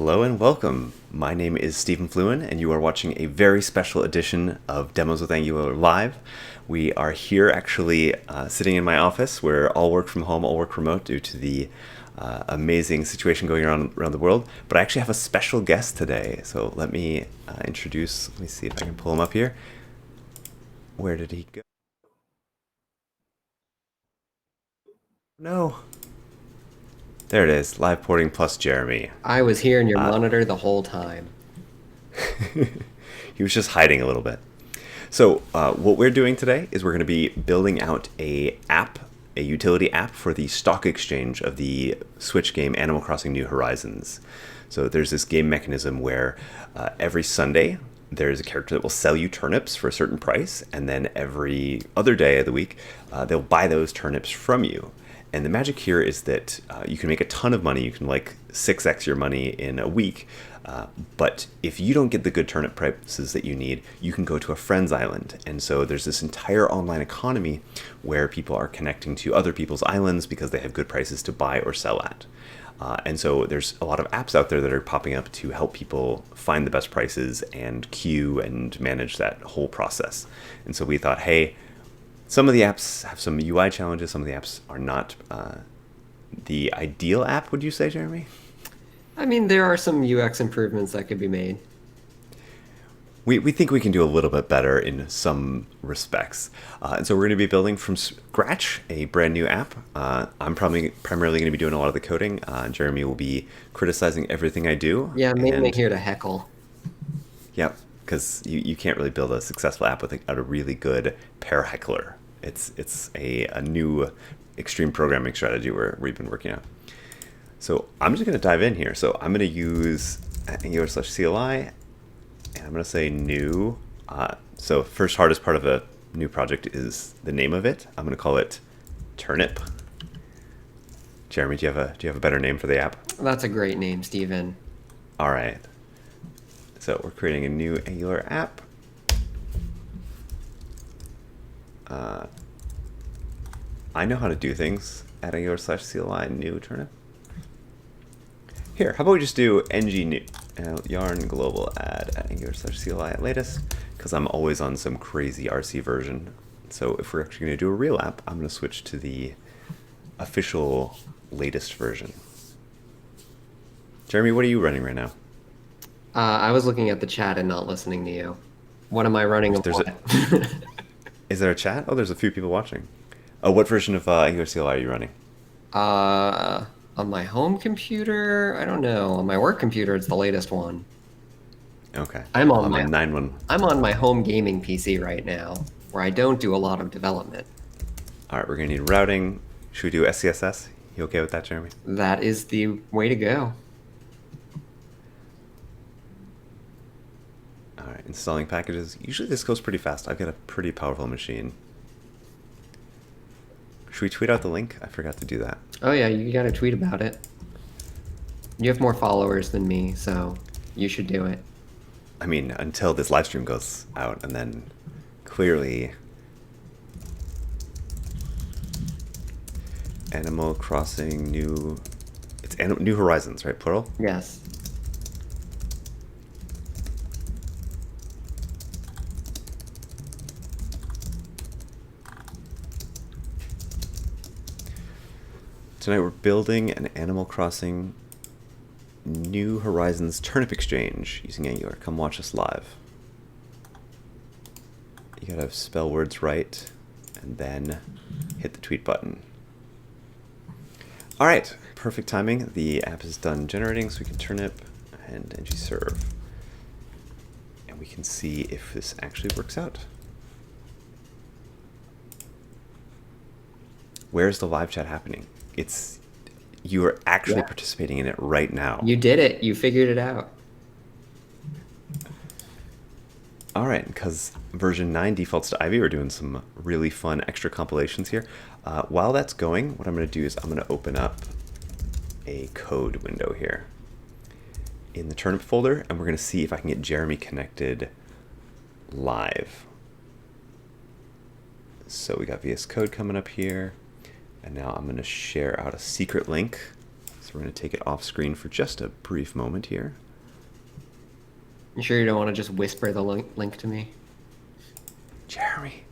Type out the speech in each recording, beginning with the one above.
Hello and welcome. My name is Stephen Fluin, and you are watching a very special edition of Demos with Angular Live. We are here actually sitting in my office. We're all work from home, all work remote due to the amazing situation going on around the world. But I actually have a special guest today. So let me introduce, let me see if I can pull him up here. Where did he go? No. There it is, live porting plus Jeremy. I was here in your monitor the whole time. He was just hiding a little bit. So what we're doing today is we're going to be building out a utility app for the stock exchange of the Switch game Animal Crossing New Horizons. So there's this game mechanism where every Sunday there's a character that will sell you turnips for a certain price, and then every other day of the week they'll buy those turnips from you. And the magic here is that you can make a ton of money. You can like 6x your money in a week. But if you don't get the good turnip prices that you need, you can go to a friend's island. And so there's this entire online economy where people are connecting to other people's islands because they have good prices to buy or sell at. And so there's a lot of apps out there that are popping up to help people find the best prices and queue and manage that whole process. And so we thought, hey, some of the apps have some UI challenges. Some of the apps are not the ideal app, would you say, Jeremy? I mean, there are some UX improvements that could be made. We think we can do a little bit better in some respects. And so we're going to be building from scratch a brand new app. I'm primarily going to be doing a lot of the coding. Jeremy will be criticizing everything I do. Yeah, I'm mainly here to heckle. Yep, because you can't really build a successful app without a really good pair heckler. It's a new extreme programming strategy we've been working on. So I'm just going to dive in here. So I'm going to use Angular/CLI, and I'm going to say new. So first hardest part of a new project is the name of it. I'm going to call it Turnip. Jeremy, do you have a better name for the app? That's a great name, Steven. All right. So we're creating a new Angular app. I know how to do things at Angular/CLI new Turnip. Here, how about we just do ng new yarn global add at Angular/CLI at latest, because I'm always on some crazy RC version. So if we're actually going to do a real app, I'm going to switch to the official latest version. Jeremy, what are you running right now? I was looking at the chat and not listening to you. What am I running? Is there a chat? Oh, there's a few people watching. Oh, what version of Angular/CLI are you running? On my home computer, I don't know. On my work computer, it's the latest one. Okay. I'm on my 9.1. I'm on my home gaming PC right now, where I don't do a lot of development. All right, we're gonna need routing. Should we do SCSS? You okay with that, Jeremy? That is the way to go. All right, installing packages. Usually this goes pretty fast. I've got a pretty powerful machine. Should we tweet out the link? I forgot to do that. Oh yeah, you gotta tweet about it. You have more followers than me, so you should do it. I mean, until this live stream goes out, and then clearly Animal Crossing it's New Horizons, right? Plural? Yes. Tonight we're building an Animal Crossing New Horizons turnip exchange using Angular. Come watch us live. You gotta spell words right and then hit the tweet button. All right, perfect timing. The app is done generating, so we can turnip and ng-serve. And we can see if this actually works out. Where's the live chat happening? You are actually participating in it right now. You did it. You figured it out. All right, because version 9 defaults to Ivy, we're doing some really fun extra compilations here. While that's going, what I'm going to do is I'm going to open up a code window here in the Turnip folder, and we're going to see if I can get Jeremy connected live. So we got VS Code coming up here. And now I'm going to share out a secret link So we're going to take it off screen for just a brief moment here. You sure you don't want to just whisper the link to me? Jeremy.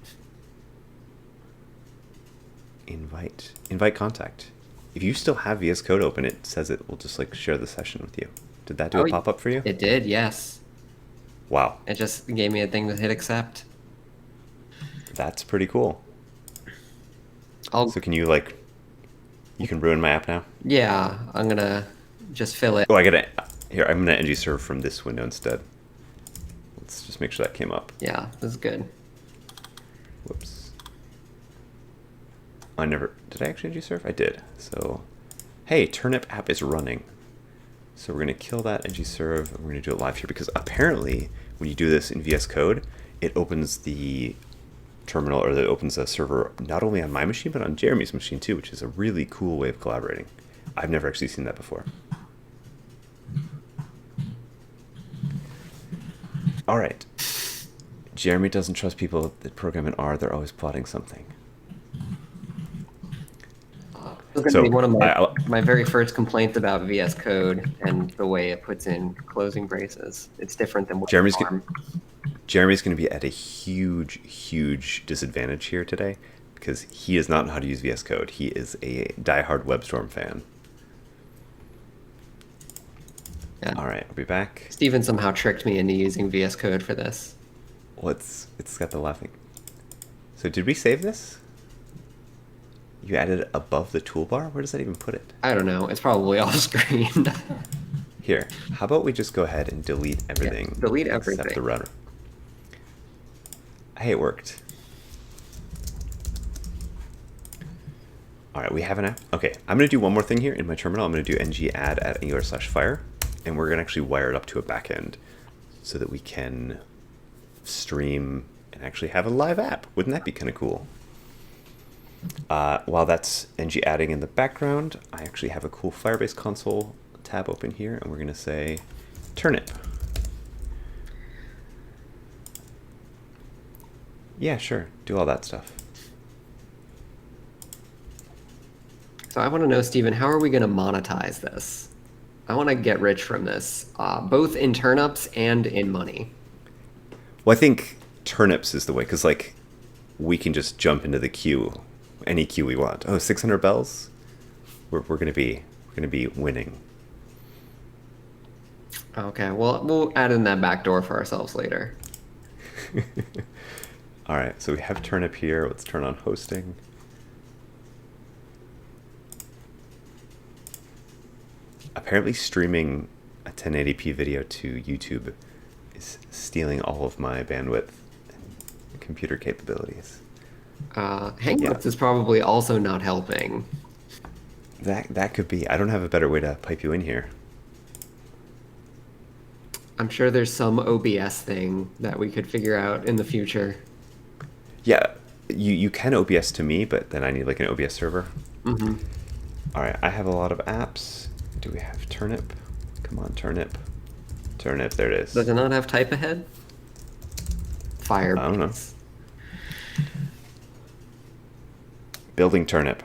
Invite contact. If you still have VS Code open, it says it will just like share the session with you. Did that do a pop-up for you? It did, yes. Wow. It just gave me a thing to hit accept. That's pretty cool. So can you you can ruin my app now? Yeah, I'm gonna just fill it. Oh, I'm gonna ng serve from this window instead. Let's just make sure that came up. Yeah, this is good. Whoops. Did I actually ng serve? I did. So, hey, Turnip app is running. So we're gonna kill that ng serve, and we're gonna do it live here because apparently when you do this in VS Code, it opens the terminal, or it opens a server not only on my machine but on Jeremy's machine too, which is a really cool way of collaborating. I've never actually seen that before. All right. Jeremy doesn't trust people that program in R. They're always plotting something. This is going to be one of my very first complaints about VS Code and the way it puts in closing braces. It's different than what Jeremy's going to be at a huge disadvantage here today because he does not know how to use VS Code. He is a diehard WebStorm fan. Yeah. All right, I'll be back. Steven somehow tricked me into using VS Code for this. Well, it's got the laughing. So did we save this? You added it above the toolbar? Where does that even put it? I don't know. It's probably off screen. Here, how about we just go ahead and delete everything? Yeah, delete everything. Except the router. Hey, it worked. All right, we have an app. Okay, I'm going to do one more thing here in my terminal. I'm going to do ng add at angular/fire, and we're going to actually wire it up to a backend so that we can stream and actually have a live app. Wouldn't that be kind of cool? While that's ng adding in the background, I actually have a cool Firebase console tab open here, and we're going to say Turnip. Yeah, sure. Do all that stuff. So I want to know, Steven, how are we going to monetize this? I want to get rich from this, both in turnips and in money. Well, I think turnips is the way, because we can just jump into the queue, any queue we want. Oh, 600 bells? We're going to be winning. Okay, well, we'll add in that back door for ourselves later. All right, so we have Turnip here. Let's turn on hosting. Apparently streaming a 1080p video to YouTube is stealing all of my bandwidth and computer capabilities. Hangouts is probably also not helping. That could be. I don't have a better way to pipe you in here. I'm sure there's some OBS thing that we could figure out in the future. Yeah, you can OBS to me, but then I need an OBS server. Mm-hmm. All right, I have a lot of apps. Do we have Turnip? Come on, Turnip. Turnip, there it is. Does it not have type ahead? Firebase. I don't know. Building Turnip.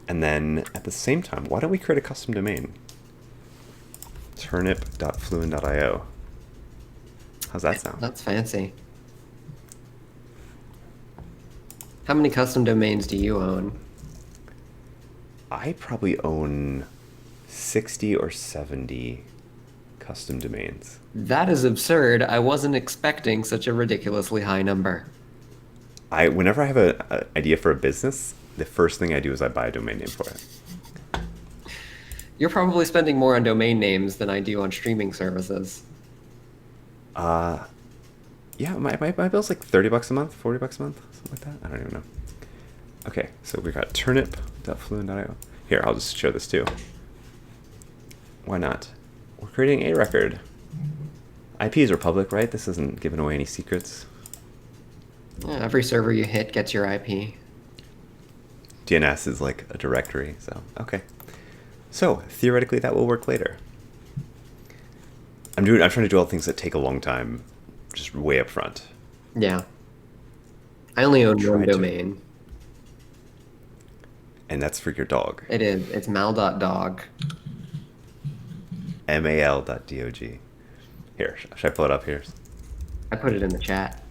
And then at the same time, why don't we create a custom domain? Turnip.fluent.io. How's that sound? That's fancy. How many custom domains do you own? I probably own 60 or 70 custom domains. That is absurd. I wasn't expecting such a ridiculously high number. Whenever I have an idea for a business, the first thing I do is I buy a domain name for it. You're probably spending more on domain names than I do on streaming services. Yeah, my bill's like $30 a month, $40 a month, something like that. I don't even know. Okay, so we got turnip.fluent.io. Here, I'll just show this too. Why not? We're creating a record. IPs are public, right? This isn't giving away any secrets. Yeah, every server you hit gets your IP. DNS is like a directory, so okay. So theoretically, that will work later. I'm trying to do all the things that take a long time, just way up front. Yeah. I only own one domain. And that's for your dog. It is. It's mal.dog. mal.dog. Here, should I pull it up here? I put it in the chat.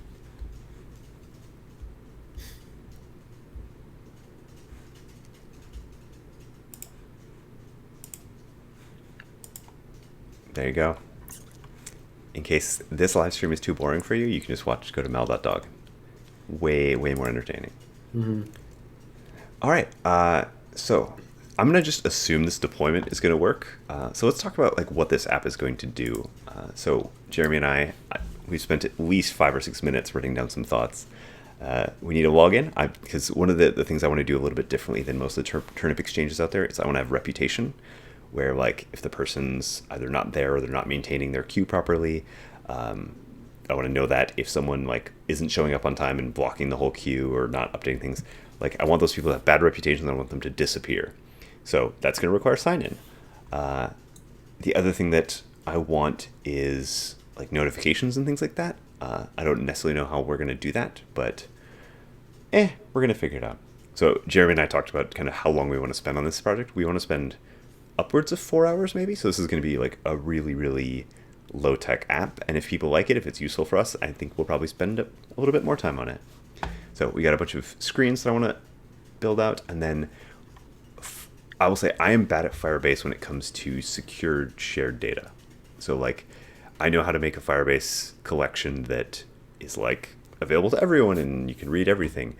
There you go. In case this live stream is too boring for you, you can just go to mal.dog. Way more entertaining. Mm-hmm. All right, so I'm gonna just assume this deployment is gonna work. So let's talk about like what this app is going to do. So Jeremy and we spent at least 5 or 6 minutes writing down some thoughts. We need a login because one of the things I want to do a little bit differently than most of the Turnip exchanges out there is I want to have reputation, where like if the person's either not there or they're not maintaining their queue properly. I want to know that if someone like isn't showing up on time and blocking the whole queue or not updating things, like I want those people to have bad reputations and I want them to disappear. So that's going to require sign-in. The other thing that I want is like notifications and things like that. I don't necessarily know how we're going to do that, but we're going to figure it out. So Jeremy and I talked about kind of how long we want to spend on this project. We want to spend upwards of 4 hours maybe. So this is going to be like a really low-tech app. And if people like it, if it's useful for us, I think we'll probably spend a little bit more time on it. So we got a bunch of screens that I want to build out. And then I will say I am bad at Firebase when it comes to secured shared data. So like I know how to make a Firebase collection that is like available to everyone and you can read everything.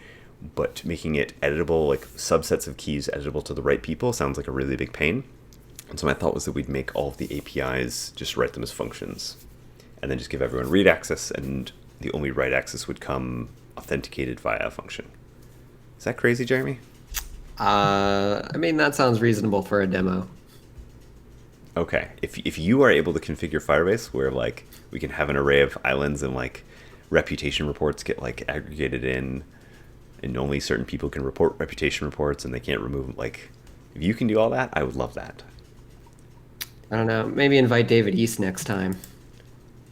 But making it editable, like subsets of keys editable to the right people sounds like a really big pain. And so my thought was that we'd make all of the APIs, just write them as functions, and then just give everyone read access, and the only write access would come authenticated via a function. Is that crazy, Jeremy? I mean, that sounds reasonable for a demo. Okay. If you are able to configure Firebase where like we can have an array of islands and like reputation reports get like aggregated in, and only certain people can report reputation reports and they can't remove them, like if you can do all that, I would love that. I don't know. Maybe invite David East next time.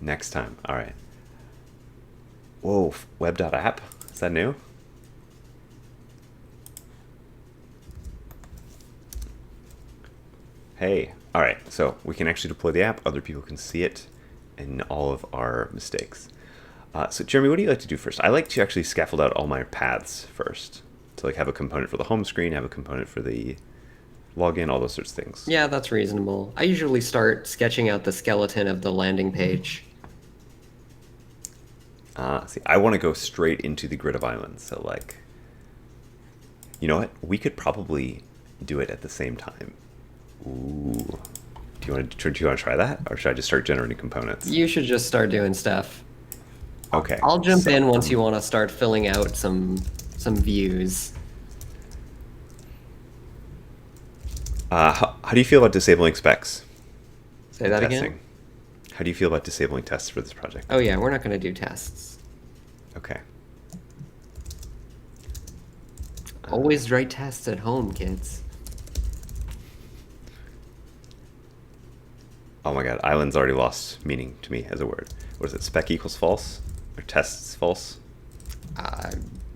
Next time. All right. Whoa, web.app? Is that new? Hey. All right. So we can actually deploy the app. Other people can see it and all of our mistakes. So Jeremy, what do you like to do first? I like to actually scaffold out all my paths first. To like have a component for the home screen, have a component for the login, all those sorts of things. Yeah, that's reasonable. I usually start sketching out the skeleton of the landing page. See, I want to go straight into the grid of islands. So like, you know what? We could probably do it at the same time. Ooh. Do you want to try that? Or should I just start generating components? You should just start doing stuff. Okay. I'll jump in once you want to start filling out some views. How do you feel about disabling specs? Say that testing? again? How do you feel about disabling tests for this project? Oh yeah, we're not going to do tests. Okay. Always write tests at home, kids. Oh my god, island's already lost meaning to me as a word. What is it, spec equals false? Or tests false?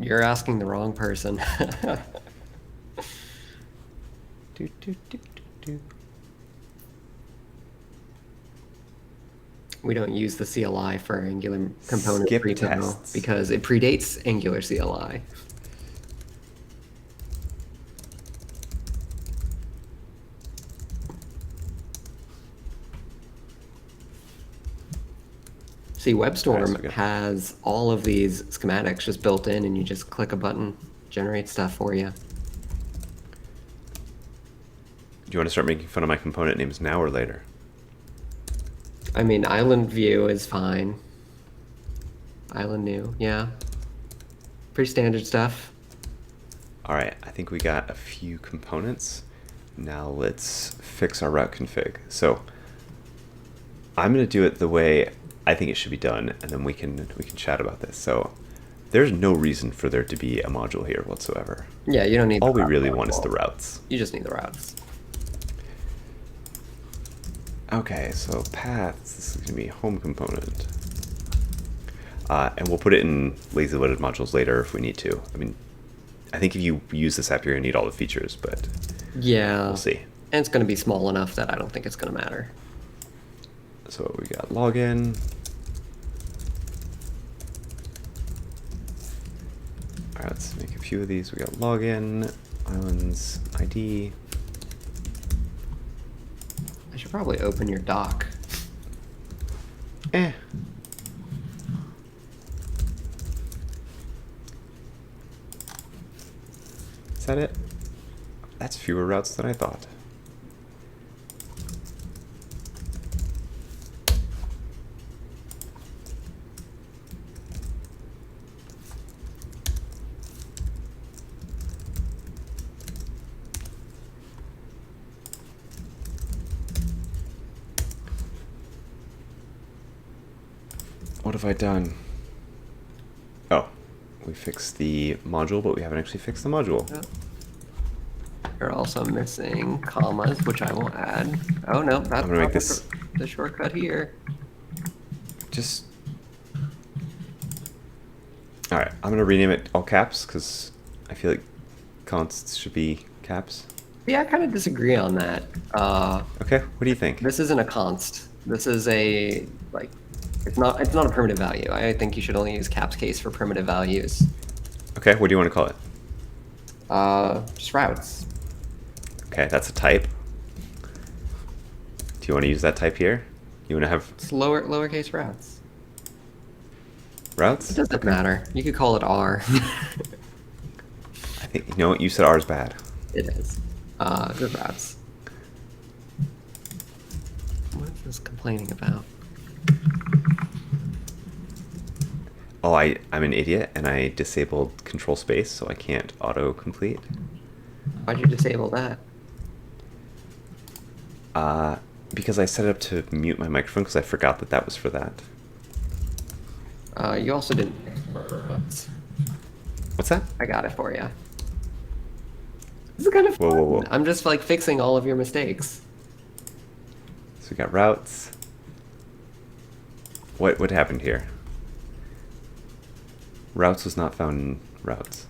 You're asking the wrong person. We don't use the CLI for Angular component Skip repo tests. because it predates Angular CLI. See, WebStorm has all of these schematics just built in, and you just click a button, generate stuff for you. Do you want to start making fun of my component names now or later? I mean, island view is fine. Island new, yeah. Pretty standard stuff. All right, I think we got a few components. Now let's fix our route config. So I'm going to do it the way I think it should be done, and then we can chat about this. So there's no reason for there to be a module here whatsoever. Yeah, you don't need. All we really want is the routes. You just need the routes. Okay, so paths. This is going to be home component. And we'll put it in lazy loaded modules later if we need to. I mean, I think if you use this app, you're gonna need all the features, but Yeah. we'll see. And it's going to be small enough that I don't think it's going to matter. So we got login. All right, let's make a few of these. We got login, islands, ID. I should probably open your doc. Eh. Is that it? That's fewer routes than I thought. What have I done? Oh, we fixed the module, but we haven't actually fixed the module. Yep. You're also missing commas, which I will add. Oh no, that's I'm gonna make this the shortcut here. just. All right, I'm gonna rename it all caps because I feel like consts should be caps. Yeah, I kind of disagree on that. Okay, what do you think? This isn't a const. This is a like. It's not a primitive value. I think you should only use caps case for primitive values. Okay, what do you want to call it? Just routes. Okay, that's a type. Do you want to use that type here? You want to have It's lowercase routes. routes? It doesn't matter. You could call it R. I think, you know what, you said R is bad. It is. Good routes. What is this complaining about? Oh, I'm an idiot and I disabled control space so I can't auto-complete. Why'd you disable that? Because I set it up to mute my microphone because I forgot that that was for that. You also didn't. What's that? I got it for you. This is kind of fun. Whoa, whoa, whoa. I'm just like fixing all of your mistakes. So we got routes. What happened here? Routes was not found in routes.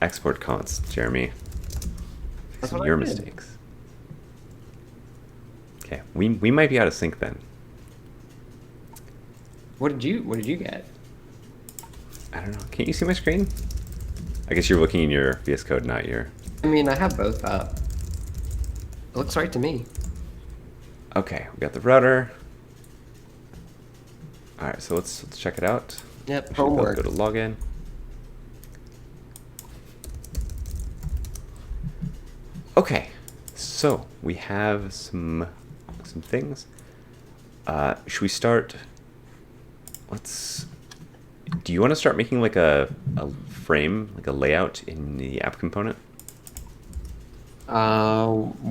Export const, Jeremy. That's Fixing what your I did. mistakes. Okay, we might be out of sync then. What did you get? I don't know. Can't you see my screen? I guess you're looking in your VS Code, not your. I mean, I have both up. It looks right to me. Okay, we got the router. All right, so let's check it out. Yep, Actually, homework. Go to login. Okay, so we have some things. Should we start? Do you want to start making like a frame, like a layout in the app component?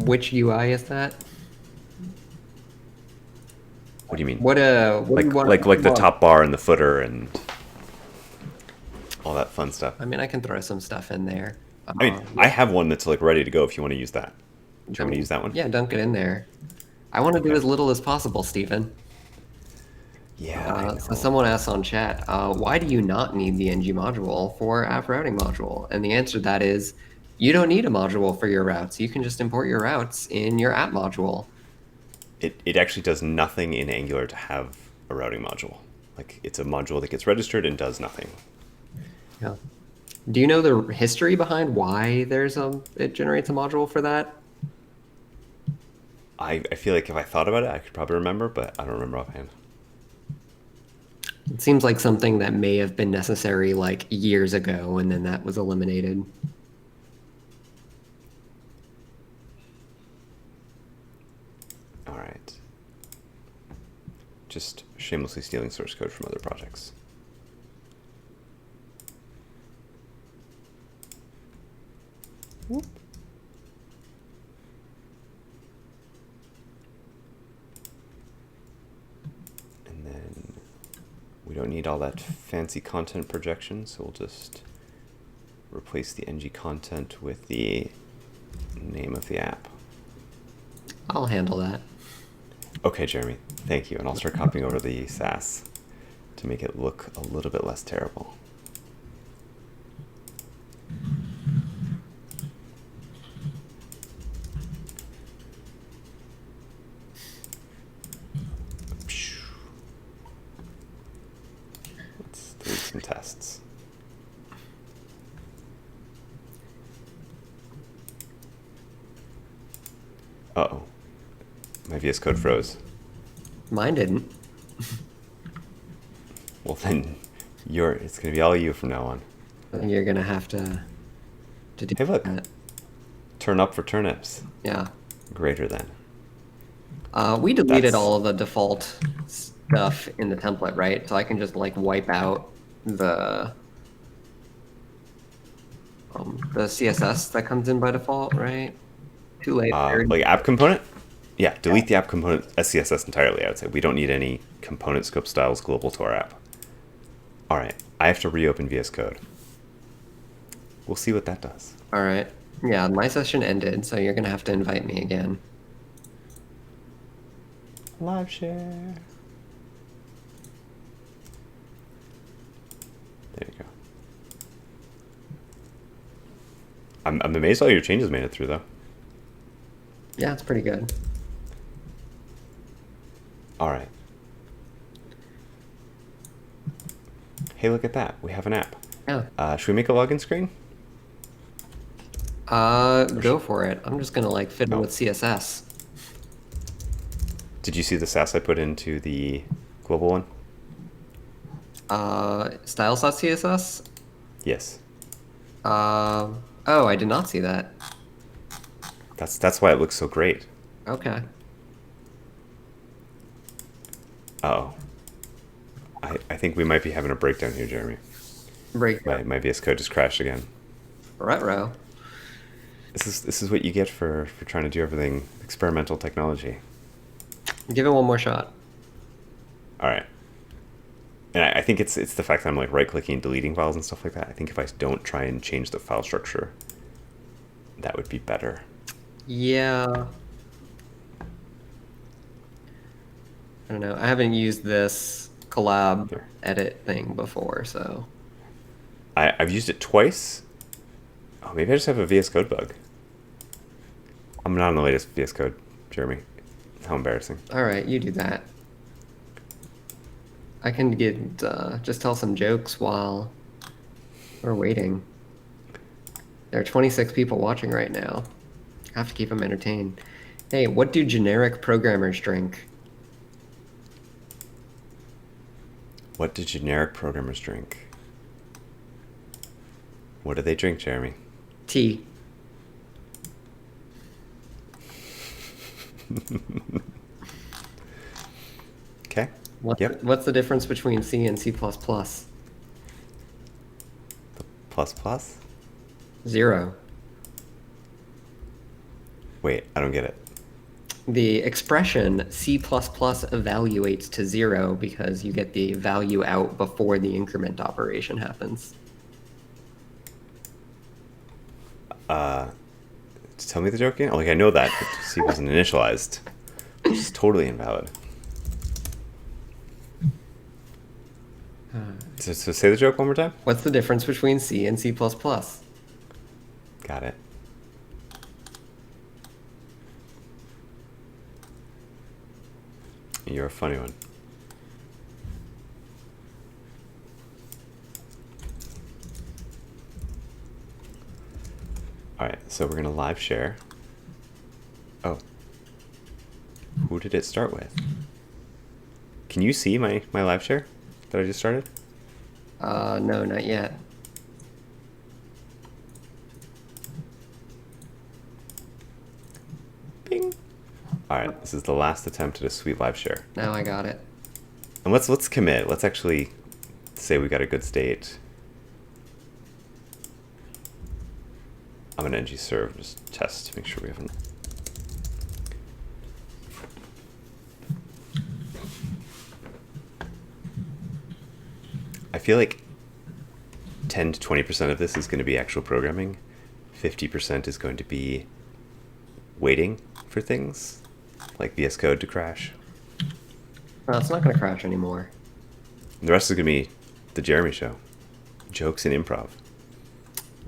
Which UI is that? What do you mean? What do you want? Like the top bar and the footer and all that fun stuff. I mean, I can throw some stuff in there. I mean, I have one that's like ready to go if you want to use that. Do you want me to use that one? Yeah, dunk it in there. I want to do Okay. as little as possible, Stephen. Yeah. I know. So someone asked on chat, why do you not need the ng module for app routing module? And the answer to that is, you don't need a module for your routes. You can just import your routes in your app module. It actually does nothing in Angular to have a routing module. Like it's a module that gets registered and does nothing. Yeah. Do you know the history behind why it generates a module for that? I feel like if I thought about it, I could probably remember, but I don't remember offhand. It seems like something that may have been necessary like years ago, and then that was eliminated. All right. Just shamelessly stealing source code from other projects. Whoop. And then we don't need all that fancy content projection, so we'll just replace the ng content with the name of the app. I'll handle that. Okay, Jeremy, thank you. And I'll start copying over the Sass to make it look a little bit less terrible. Uh-oh. My VS Code froze. Mine didn't. Well, then it's going to be all you from now on. I think you're gonna have to do Hey, look. that. Turn up for turnips. Yeah. Greater than. We deleted That's- all of the default stuff in the template, right? So I can just like wipe out the CSS that comes in by default, right? Too late. Like app component? Yeah, delete the app component SCSS entirely, I would say. We don't need any component scope styles global to our app. All right, I have to reopen VS Code. We'll see what that does. All right. Yeah, my session ended, so you're gonna have to invite me again. Live share. There you go. I'm amazed all your changes made it through, though. Yeah, it's pretty good. All right. Hey, look at that. We have an app. Yeah. Should we make a login screen? Go for it. I'm just gonna like fiddle with CSS. Did you see the sass I put into the global one? Styles.css? Yes. Oh, I did not see that. That's why it looks so great. Okay. Uh-oh. I think we might be having a breakdown here, Jeremy. Break. My VS Code just crashed again. Retro. This is what you get for trying to do everything experimental technology. Give it one more shot. All right. And I think it's the fact that I'm like right-clicking and deleting files and stuff like that. I think if I don't try and change the file structure, that would be better. Yeah. I don't know. I haven't used this collab Here. edit thing before, so. I've used it twice. Oh, maybe I just have a VS Code bug. I'm not on the latest VS Code, Jeremy. How embarrassing. All right, you do that. I can just tell some jokes while we're waiting. There are 26 people watching right now. I have to keep them entertained. Hey, what do generic programmers drink? What do generic programmers drink? What do they drink, Jeremy? Tea. Okay. Yep. What's the difference between C and C++? Plus plus? 0. Wait, I don't get it. The expression C++ evaluates to 0 because you get the value out before the increment operation happens. Tell me the joke again? Like, I know that, but C wasn't initialized. Which is totally invalid. So say the joke one more time? What's the difference between C and C++? Got it. You're a funny one. Alright, so we're going to live share. Oh. Who did it start with? Can you see my live share that I just started? No, not yet. Bing. Alright, this is the last attempt at a sweet live share. Now I got it. And let's commit. Let's actually say we got a good state. I'm an ng serve, just test to make sure we haven't. I feel like 10 to 20% of this is going to be actual programming. 50% is going to be waiting for things like VS Code to crash. Well, it's not going to crash anymore. And the rest is going to be the Jeremy show. Jokes and improv.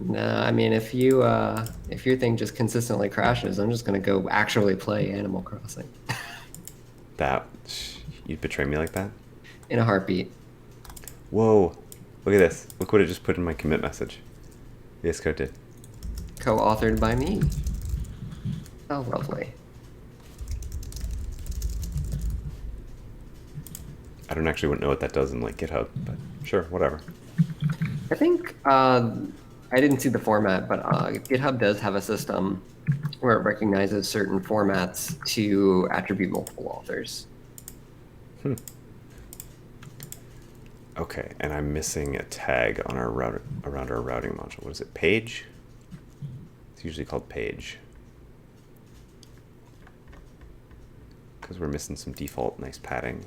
No, I mean, if your thing just consistently crashes, I'm just going to go actually play Animal Crossing. You'd betray me like that? In a heartbeat. Whoa, look at this. Look what I just put in my commit message. VS Code did. Co-authored by me. Oh, lovely. I don't actually know what that does in like GitHub, but sure, whatever. I think I didn't see the format, but GitHub does have a system where it recognizes certain formats to attribute multiple authors. Okay, and I'm missing a tag on our around our routing module. What is it? Page? It's usually called page. Because we're missing some default nice padding.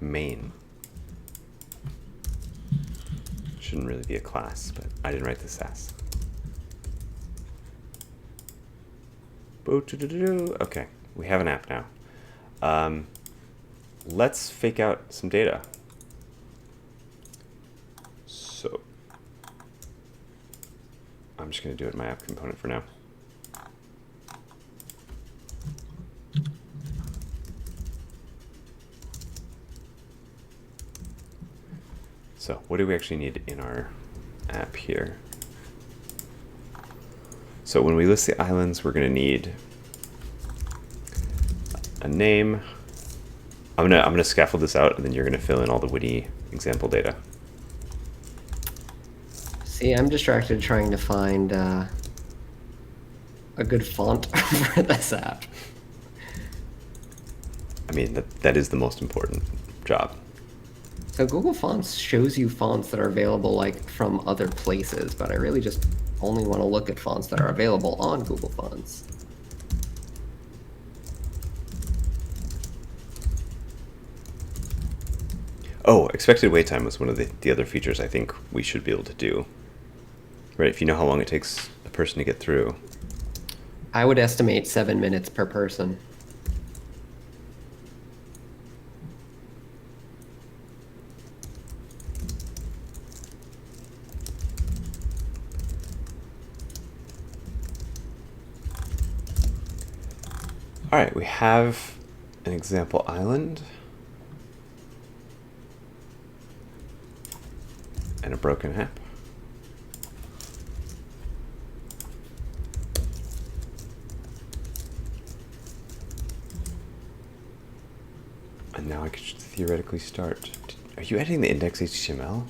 Main. Shouldn't really be a class, but I didn't write this as. Okay, we have an app now. Let's fake out some data. So I'm just going to do it in my app component for now. So what do we actually need in our app here? So when we list the islands, we're going to need a name. I'm gonna scaffold this out, and then you're going to fill in all the witty example data. See, I'm distracted trying to find a good font for this app. I mean, that is the most important job. So Google Fonts shows you fonts that are available like from other places, but I really just only want to look at fonts that are available on Google Fonts. Oh, expected wait time was one of the other features I think we should be able to do. Right, if you know how long it takes a person to get through. I would estimate 7 minutes per person. All right, we have an example island and a broken app. And now I could theoretically start. Are you editing the index HTML?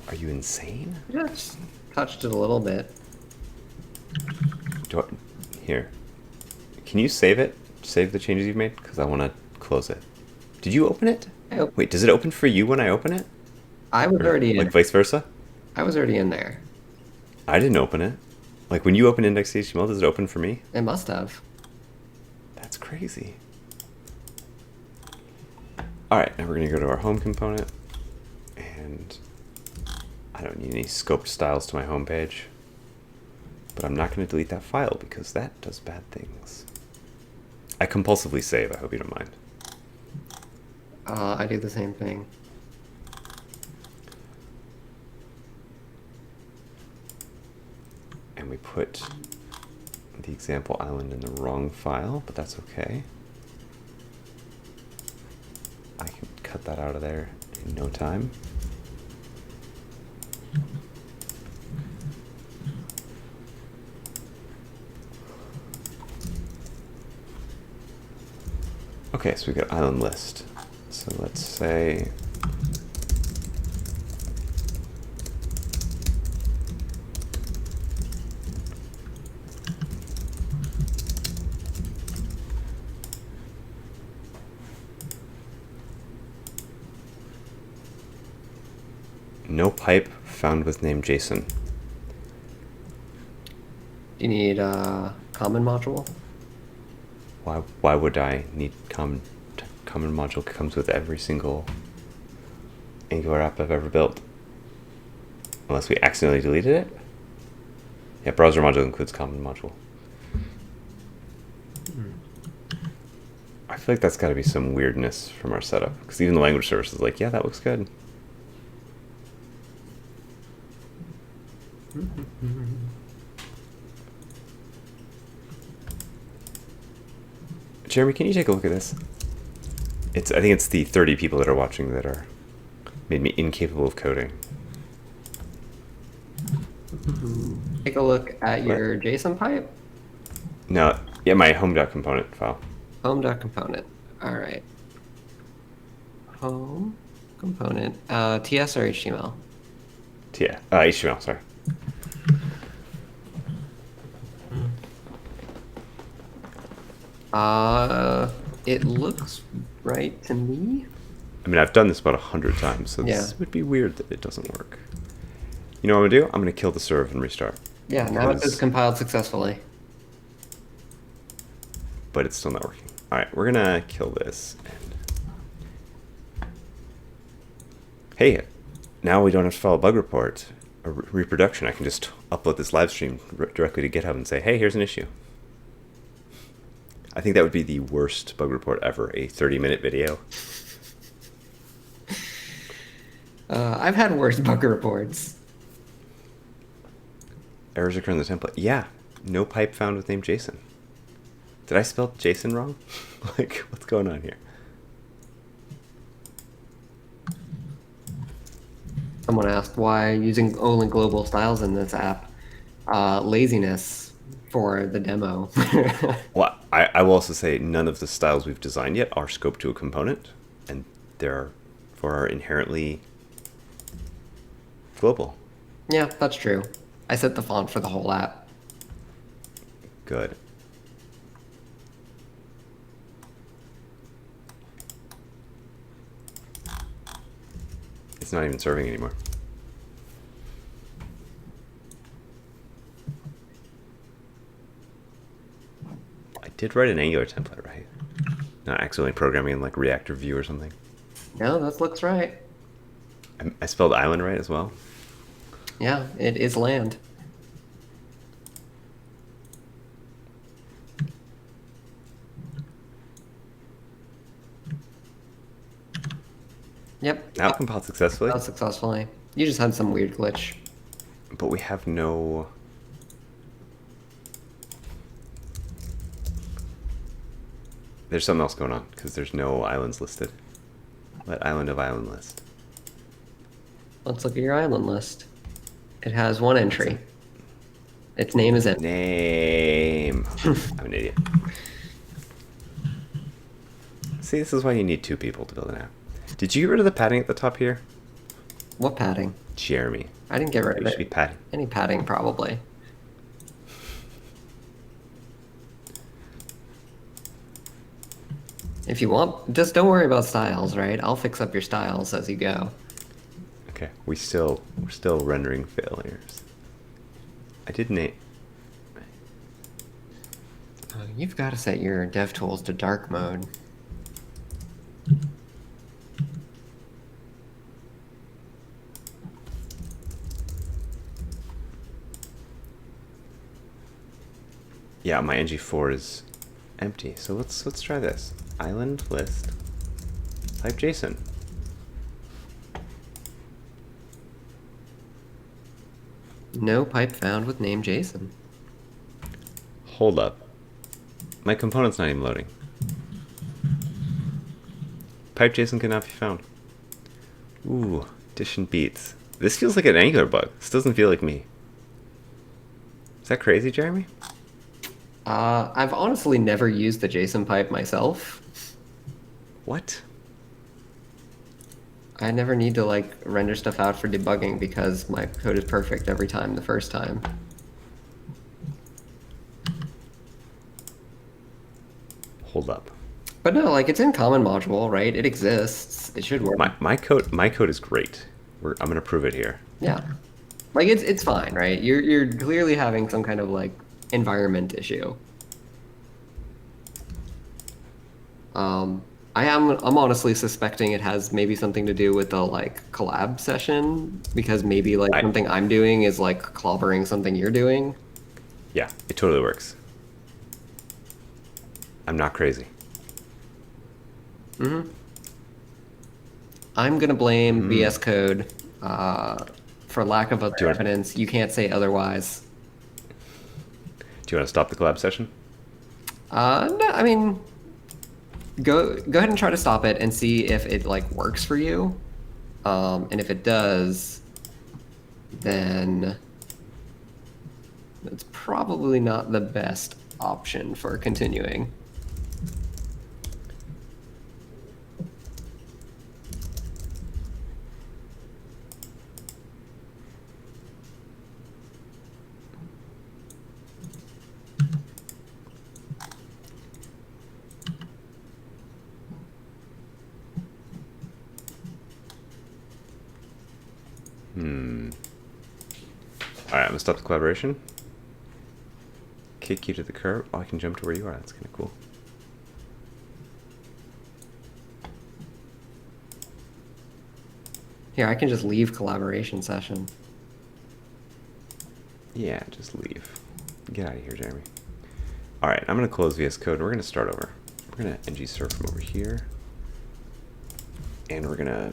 Are you insane? Just touched it a little bit. Here. Can you save it? Save the changes you've made? Because I want to close it. Did you open it? Wait, does it open for you when I open it? I was already in. Like vice versa? I was already in there. I didn't open it. Like when you open index.html, does it open for me? It must have. That's crazy. All right, now we're going to go to our home component. And I don't need any scoped styles to my home page. But I'm not going to delete that file because that does bad things. I compulsively save. I hope you don't mind. I do the same thing. And we put the example island in the wrong file, but that's okay. I can cut that out of there in no time. Okay, so we got island list. So let's say no pipe found with name JSON. Do you need a common module? Why would I need common module? Comes with every single Angular app I've ever built. Unless we accidentally deleted it. Yeah, browser module includes common module. I feel like that's got to be some weirdness from our setup. Because even the language service is like, yeah, that looks good. Jeremy, can you take a look at this? I think it's the 30 people that are watching that are made me incapable of coding. Take a look at your JSON pipe. No, yeah, my home.component file. Home.component. All right. Home component. TS or HTML? Yeah, HTML, sorry. It looks right to me. I mean, I've done this about 100 times, so Yeah. this would be weird that it doesn't work. You know what I'm gonna do? I'm gonna kill the serve and restart. Yeah, now it says compiled successfully. But it's still not working. All right, we're gonna kill this. And hey, now we don't have to file a bug report or reproduction. I can just upload this live stream directly to GitHub and say, hey, here's an issue. I think that would be the worst bug report ever, a 30-minute video. I've had worse bug reports. Errors occur in the template. Yeah, no pipe found with name JSON. Did I spell JSON wrong? Like, what's going on here? Someone asked why using only global styles in this app. Laziness for the demo. Well, I will also say none of the styles we've designed yet are scoped to a component, and therefore are inherently global. Yeah, that's true. I set the font for the whole app. Good. It's not even serving anymore. I did write an Angular template, right? Not accidentally programming in like Reactor View or something. No, that looks right. I spelled island right as well. Yeah, it is land. Yep. Now it compiled successfully. Not successfully. You just had some weird glitch. But we have no... There's something else going on, because there's no islands listed. Let island of island list. Let's look at your island list. It has one entry. Its name is empty. Name. I'm an idiot. See, this is why you need two people to build an app. Did you get rid of the padding at the top here? What padding? Jeremy. I didn't get rid of It should be it. padding. Any padding, probably. If you want, just don't worry about styles, right? I'll fix up your styles as you go. Okay, we're still rendering failures. I did name. You've got to set your DevTools to dark mode. Yeah, my ng4 is empty. So let's try this. Island list type JSON. No pipe found with name JSON. Hold up. My component's not even loading. Pipe JSON cannot be found. Ooh, addition beats. This feels like an Angular bug. This doesn't feel like me. Is that crazy, Jeremy? I've honestly never used the JSON pipe myself. What? I never need to like render stuff out for debugging because my code is perfect every time the first time. Hold up. But no, like it's in common module, right? It exists. It should work. My code is great. I'm gonna prove it here. Yeah. Like it's fine, right? You're clearly having some kind of like environment issue. I'm honestly suspecting it has maybe something to do with the like collab session because maybe like something I'm doing is like clobbering something you're doing. Yeah, it totally works. I'm not crazy. Mm-hmm. I'm gonna blame VS Code for lack of other evidence. You can't say otherwise. Do you want to stop the collab session? No, I mean, go ahead and try to stop it and see if it like works for you. And if it does, then it's probably not the best option for continuing. All right, I'm gonna stop the collaboration. Kick you to the curb. Oh, I can jump to where you are. That's kind of cool. Here, I can just leave collaboration session. Yeah, just leave. Get out of here, Jeremy. All right, I'm gonna close VS Code. We're gonna start over. We're gonna ng serve from over here, and we're gonna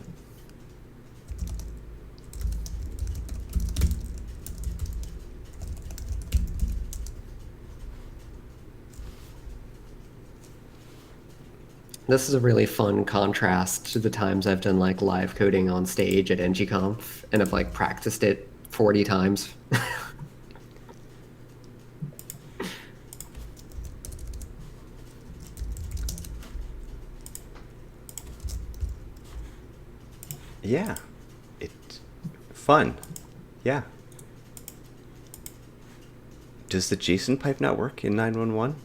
This is a really fun contrast to the times I've done like live coding on stage at ngconf and have like practiced it 40 times. yeah, it's fun. Yeah. Does the JSON pipe not work in 911?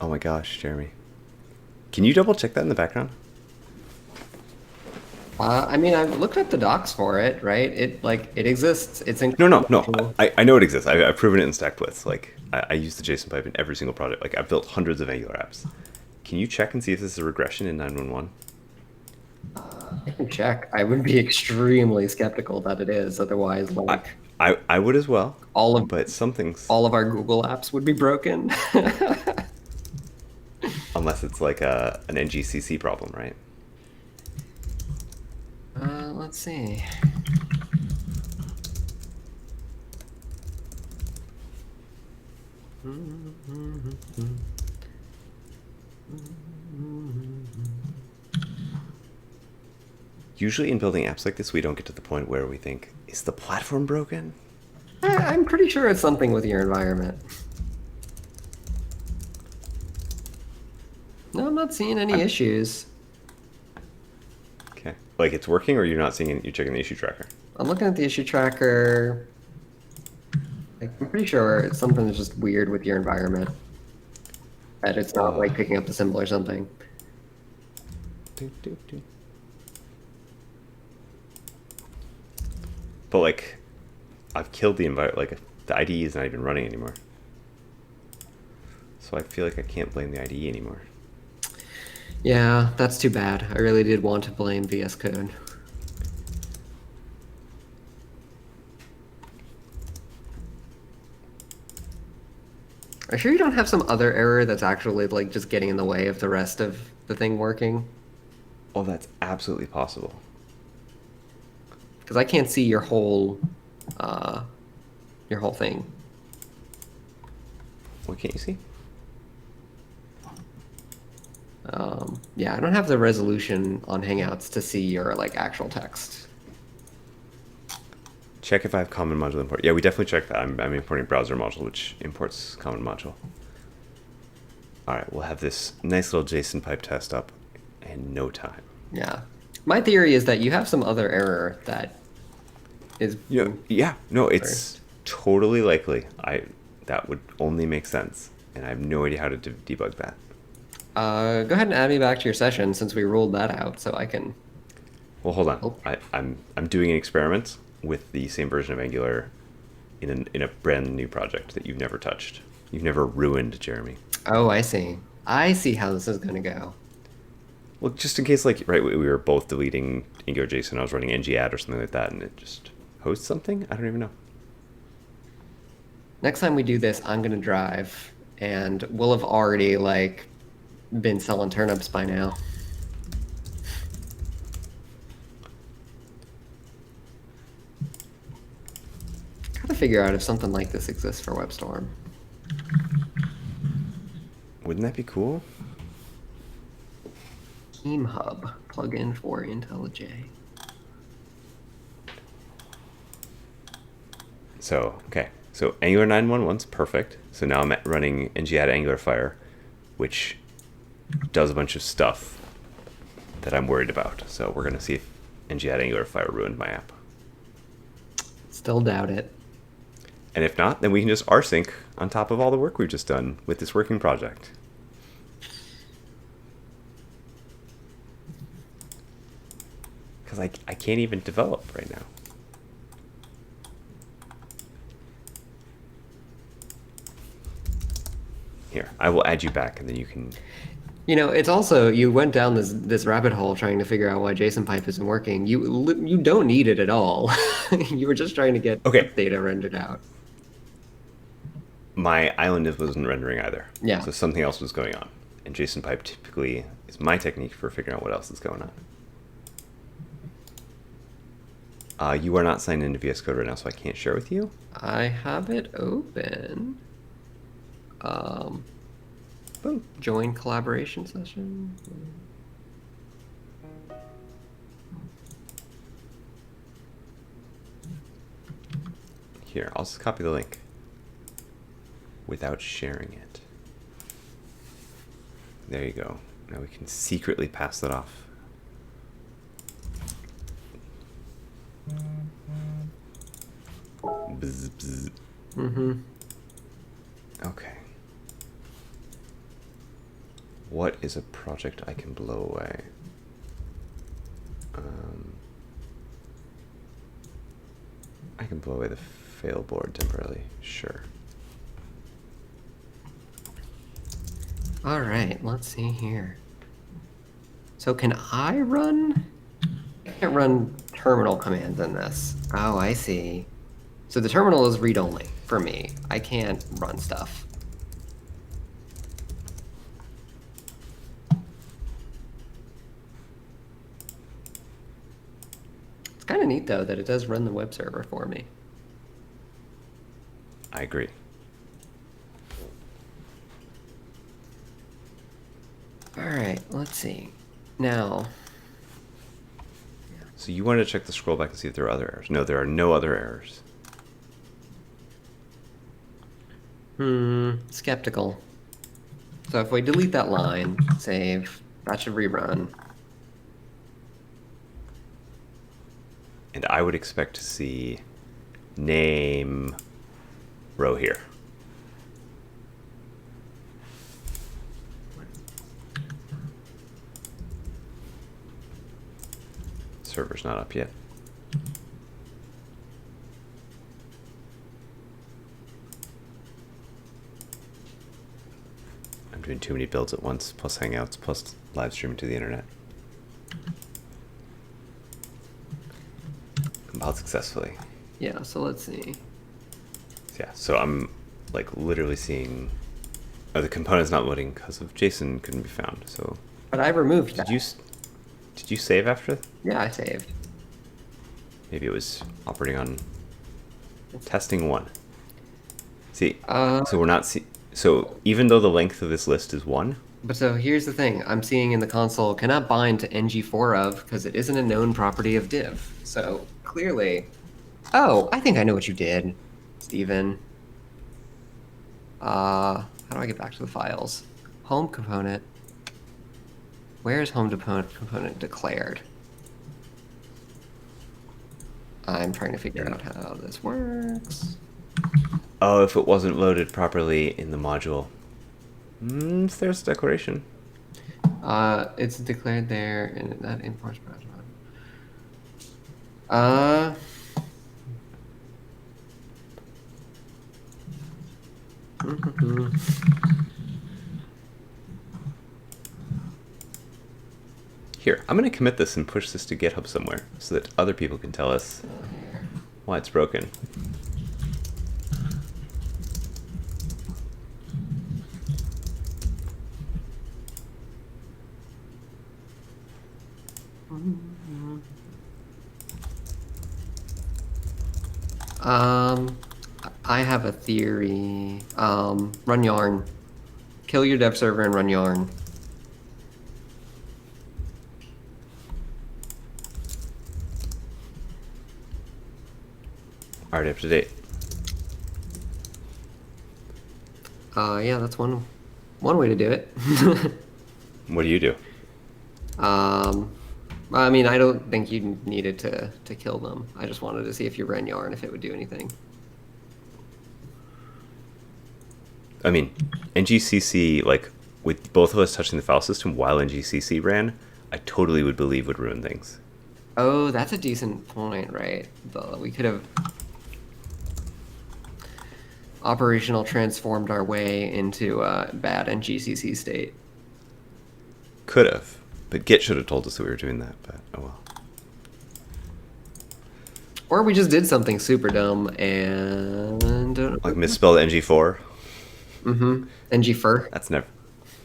Oh my gosh, Jeremy. Can you double check that in the background? I mean, I've looked at the docs for it, right? It exists. It's in. No. I know it exists. I've proven it in StackBlitz. Like I use the JSON pipe in every single project. Like I've built hundreds of Angular apps. Can you check and see if this is a regression in 911? I can check. I would be extremely skeptical that it is. Otherwise, like I would as well. all but something's of our Google apps would be broken. unless it's like an NGCC problem, right? Let's see. Usually in building apps like this, we don't get to the point where we think, is the platform broken? I'm pretty sure it's something with your environment. No, I'm not seeing any issues. Okay. Like it's working, or you're not seeing it, you're checking the issue tracker? I'm looking at the issue tracker. Like, I'm pretty sure it's something that's just weird with your environment. That it's not like picking up the symbol or something. But like, I've killed the environment. Like the IDE is not even running anymore. So I feel like I can't blame the IDE anymore. Yeah, that's too bad. I really did want to blame VS Code. Are you sure you don't have some other error that's actually like just getting in the way of the rest of the thing working? Oh, that's absolutely possible. Because I can't see your whole thing. What can't you see? Yeah, I don't have the resolution on Hangouts to see your like actual text. Check if I have common module import. Yeah, we definitely check that. I'm importing browser module, which imports common module. All right, we'll have this nice little JSON pipe test up in no time. Yeah. My theory is that you have some other error that is... Yeah, no, it's totally likely. That would only make sense, and I have no idea how to debug that. Go ahead and add me back to your session since we ruled that out, so I can... Well, hold on. Oh. I'm doing an experiment with the same version of Angular in a brand new project that you've never touched. You've never ruined, Jeremy. Oh, I see. I see how this is going to go. Well, just in case, like, right, we were both deleting Angular JSON, I was running ng-add or something like that, and it just hosts something? I don't even know. Next time we do this, I'm going to drive, and we'll have already, like, been selling turnips by now. Gotta figure out if something like this exists for WebStorm. Wouldn't that be cool? Team Hub plugin for IntelliJ. So So Angular 9.1.1's perfect. So now I'm running ng-add Angular Fire, which does a bunch of stuff that I'm worried about. So we're going to see if ng-add Angular Fire ruined my app. Still doubt it. And if not, then we can just rsync on top of all the work we've just done with this working project. Because I can't even develop right now. Here, I will add you back, and then you can... You know, it's also, you went down this rabbit hole trying to figure out why JSON pipe isn't working. You don't need it at all. You were just trying to get Okay. data rendered out. My island wasn't rendering either. Yeah. So something else was going on. And JSON pipe typically is my technique for figuring out what else is going on. You are not signed into VS Code right now, so I can't share with you. I have it open. Boom. Join collaboration session. Here, I'll just copy the link without sharing it. There you go. Now we can secretly pass that off. Bzz, bzz. Mm-hmm. Okay. What is a project I can blow away? I can blow away the fail board temporarily. Sure. All right, let's see here. So can I run? I can't run terminal commands in this. Oh, I see. So the terminal is read-only for me. I can't run stuff. It's kind of neat, though, that it does run the web server for me. I agree. All right, let's see. Now... So you wanted to check the scroll back and see if there are other errors. No, there are no other errors. Skeptical. So if we delete that line, save, that should rerun. And I would expect to see name row here. Server's not up yet. I'm doing too many builds at once, plus Hangouts, plus live streaming to the internet. Compiled successfully. Yeah, so let's see. Yeah, so I'm like literally seeing, oh, the component's not loading because of JSON couldn't be found. So But I removed that. Did you save after? Yeah, I saved. Maybe it was operating on testing 1. See, so we're not so even though the length of this list is 1. But so here's the thing. I'm seeing in the console cannot bind to ng4 of because it isn't a known property of div. So clearly, oh, I think I know what you did, Steven. How do I get back to the files? Home component. Where is home component declared? I'm trying to figure out how this works. Oh, if it wasn't loaded properly in the module. There's a declaration. It's declared there in that imports project. Here, I'm going to commit this and push this to GitHub somewhere so that other people can tell us why it's broken. I have a theory. Run yarn. Kill your dev server and run yarn. Already up to date. Yeah, that's one way to do it. What do you do? Um, I mean, I don't think you needed to kill them. I just wanted to see if you ran yarn if it would do anything. I mean, NGCC, like, with both of us touching the file system while NGCC ran, I totally would believe would ruin things. Oh, that's a decent point, right? We could have operational transformed our way into a bad NGCC state. Could have. But Git should have told us that we were doing that, but oh well. Or we just did something super dumb and... Like misspelled NG4? Mm-hmm. NG-fur? That's never...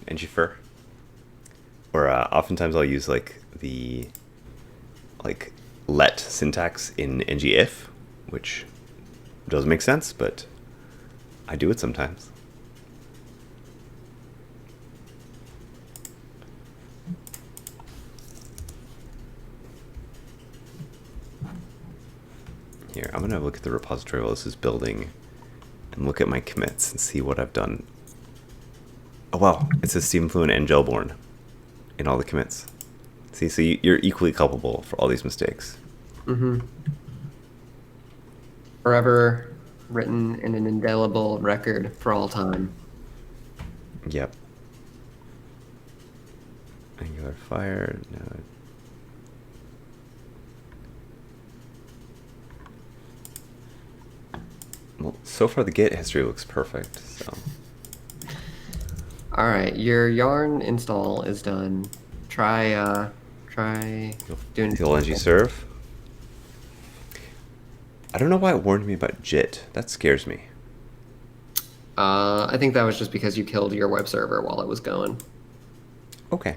NG-fur? Or oftentimes I'll use like the like let syntax in ngIf, which doesn't make sense, but I do it sometimes. Here, I'm gonna look at the repository while this is building and look at my commits and see what I've done. Oh wow, it says Steven Fluent and Gelborn in all the commits. See, so you're equally culpable for all these mistakes. Mm-hmm. Forever written in an indelible record for all time. Yep. Angular Fire, no. Well, so far the Git history looks perfect, so. All right, your yarn install is done. Try doing The old ng serve. I don't know why it warned me about JIT. That scares me. I think that was just because you killed your web server while it was going. Okay.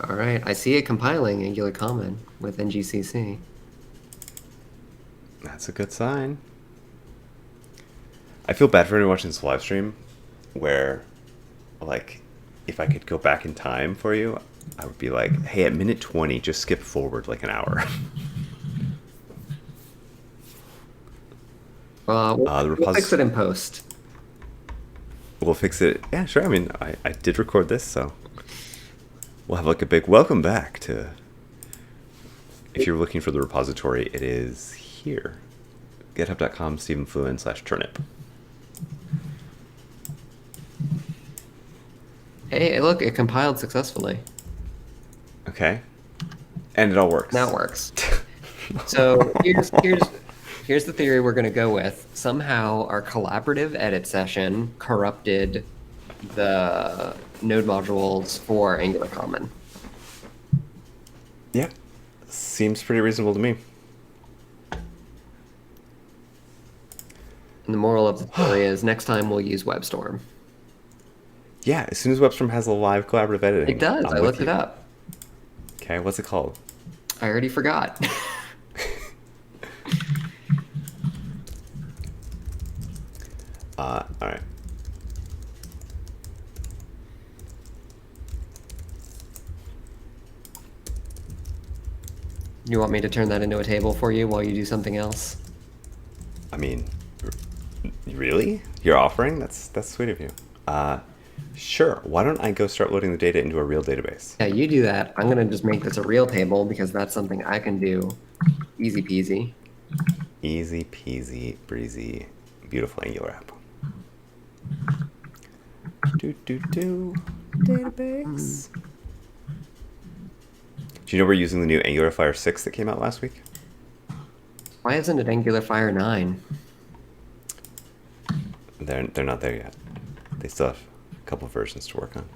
All right, I see it compiling Angular Common with NGCC. That's a good sign. I feel bad for anyone watching this live stream where, like, if I could go back in time for you, I would be like, hey, at minute 20, just skip forward like an hour. We'll fix it in post. We'll fix it. Yeah, sure. I mean, I did record this, so we'll have like a big welcome back to... If you're looking for the repository, it is here. GitHub.com StevenFluent/Turnip. Hey, look, it compiled successfully. Okay. And it all works. Now it works. So here's the theory we're going to go with. Somehow our collaborative edit session corrupted the node modules for Angular Common. Yeah. Seems pretty reasonable to me. And the moral of the story is next time we'll use WebStorm. Yeah, as soon as WebStorm has a live collaborative editing. It does. I looked it up. Okay, what's it called? I already forgot. All right. You want me to turn that into a table for you while you do something else? I mean, really? You're offering? That's sweet of you. Sure. Why don't I go start loading the data into a real database? Yeah, you do that. I'm going to just make this a real table because that's something I can do. Easy peasy. Easy peasy, breezy, beautiful Angular app. Database. Do you know we're using the new Angular Fire 6 that came out last week? Why isn't it Angular Fire 9? They're not there yet. They still have a couple of versions to work on.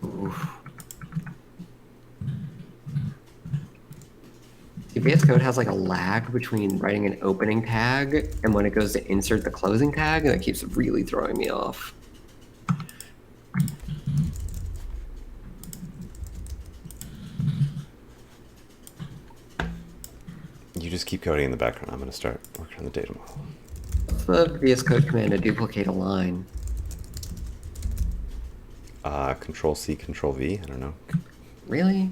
Oof. VS Code has like a lag between writing an opening tag and when it goes to insert the closing tag, and that keeps really throwing me off. You just keep coding in the background. I'm going to start working on the data model. What's the VS Code command to duplicate a line? Control C, Control V. I don't know. Really?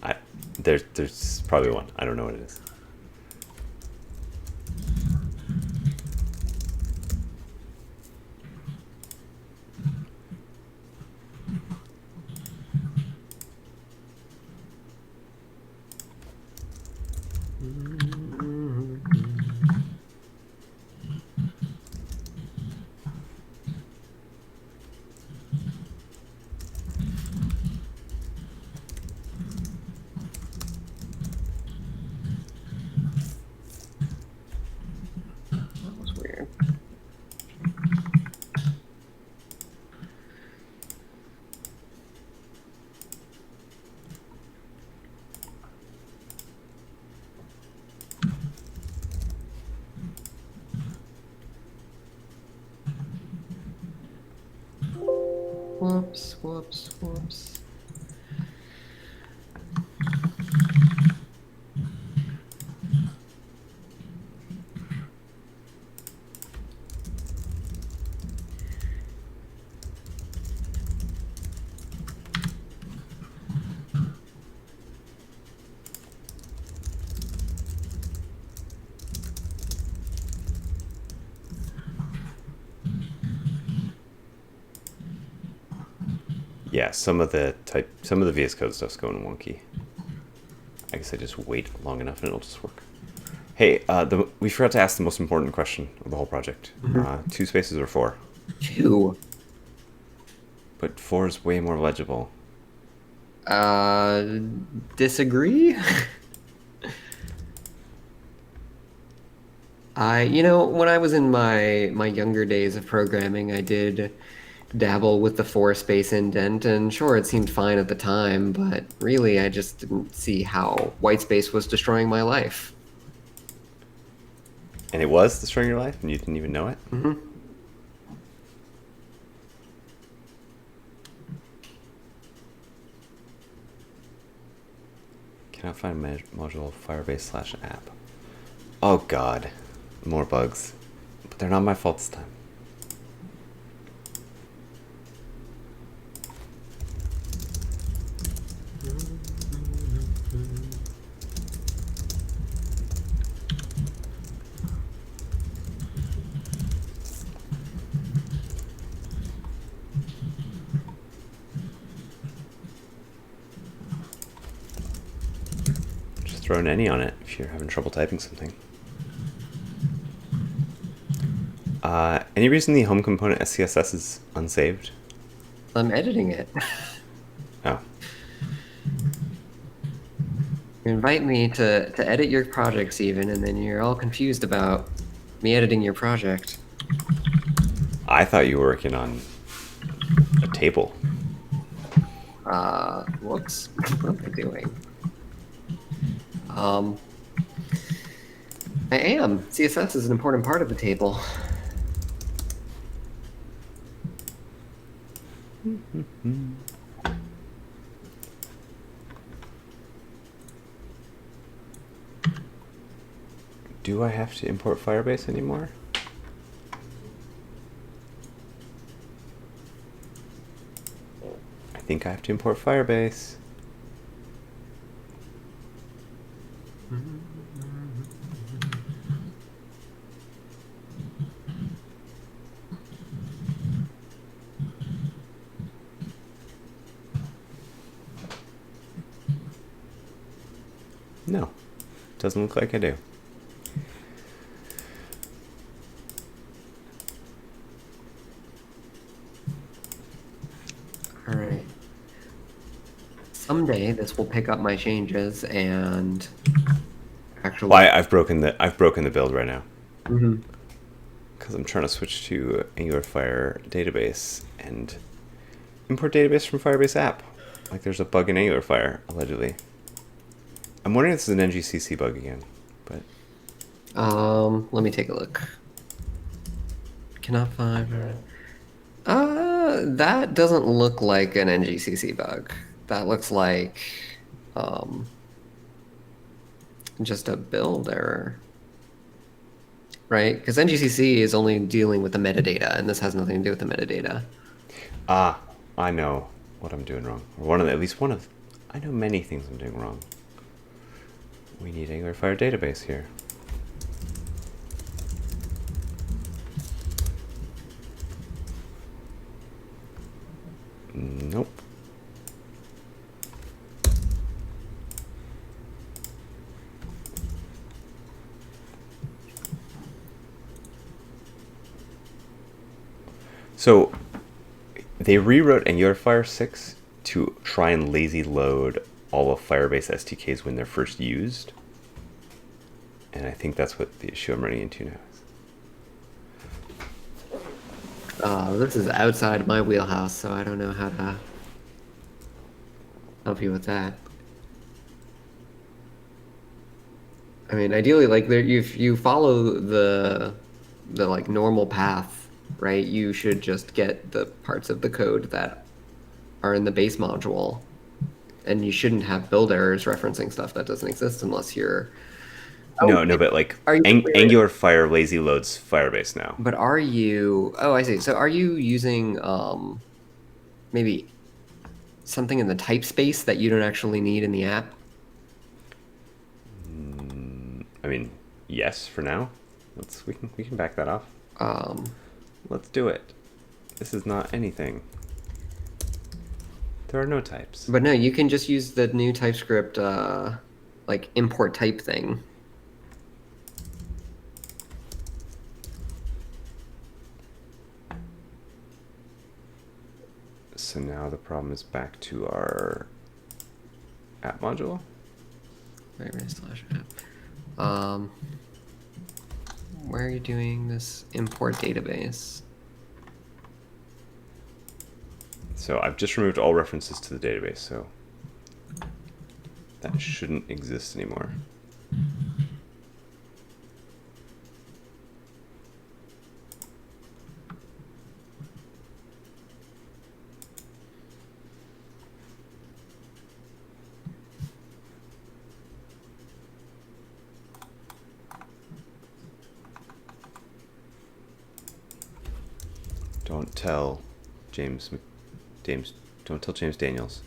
I there's probably one. I don't know what it is. That was weird. Whoops, whoops, whoops. Yeah, some of the VS Code stuff's going wonky. I guess I just wait long enough and it'll just work. Hey, we forgot to ask the most important question of the whole project. 2 spaces or 4? 2. But 4 is way more legible. Disagree? When I was in my younger days of programming, I did dabble with the 4-space indent, and sure, it seemed fine at the time, but really, I just didn't see how white space was destroying my life. And it was destroying your life and you didn't even know it? Mm-hmm. Cannot find module Firebase / app. Oh god, more bugs. But they're not my fault this time. Just throw an any on it if you're having trouble typing something. Any reason the home component SCSS is unsaved? I'm editing it. Oh. You invite me to edit your projects even, and then you're all confused about me editing your project. I thought you were working on a table. Whoops. What am I doing? I am. CSS is an important part of the table. Do I have to import Firebase anymore? I think I have to import Firebase. No, doesn't look like I do. All right. Someday this will pick up my changes and actually. Why I've broken the build right now. Mm-hmm. Because I'm trying to switch to Angular Fire database and import database from Firebase app. Like there's a bug in Angular Fire, allegedly. I'm wondering if this is an NGCC bug again, but Let me take a look. Cannot find. That doesn't look like an NGCC bug. That looks like just a build error. right? Because NGCC is only dealing with the metadata, and this has nothing to do with the metadata. Ah, I know what I'm doing wrong. Or at least one of, I know many things I'm doing wrong. We need Angular Fire database here. Nope. So they rewrote Angular Fire 6 to try and lazy load all of Firebase SDKs when they're first used. And I think that's what the issue I'm running into now is. This is outside my wheelhouse, so I don't know how to help you with that. I mean, ideally, like if you follow the like normal path, right? You should just get the parts of the code that are in the base module, and you shouldn't have build errors referencing stuff that doesn't exist unless you're. No, but like Are you Angular Fire lazy loads Firebase now. But are you? Oh, I see. So are you using maybe something in the type space that you don't actually need in the app? I mean, yes, for now. We can back that off. Let's do it. This is not anything. There are no types. But no, you can just use the new TypeScript like import type thing. So now the problem is back to our app module. Firebase/app. Where are you doing this import database? So I've just removed all references to the database, so that shouldn't exist anymore. Don't tell James, don't tell James Daniels.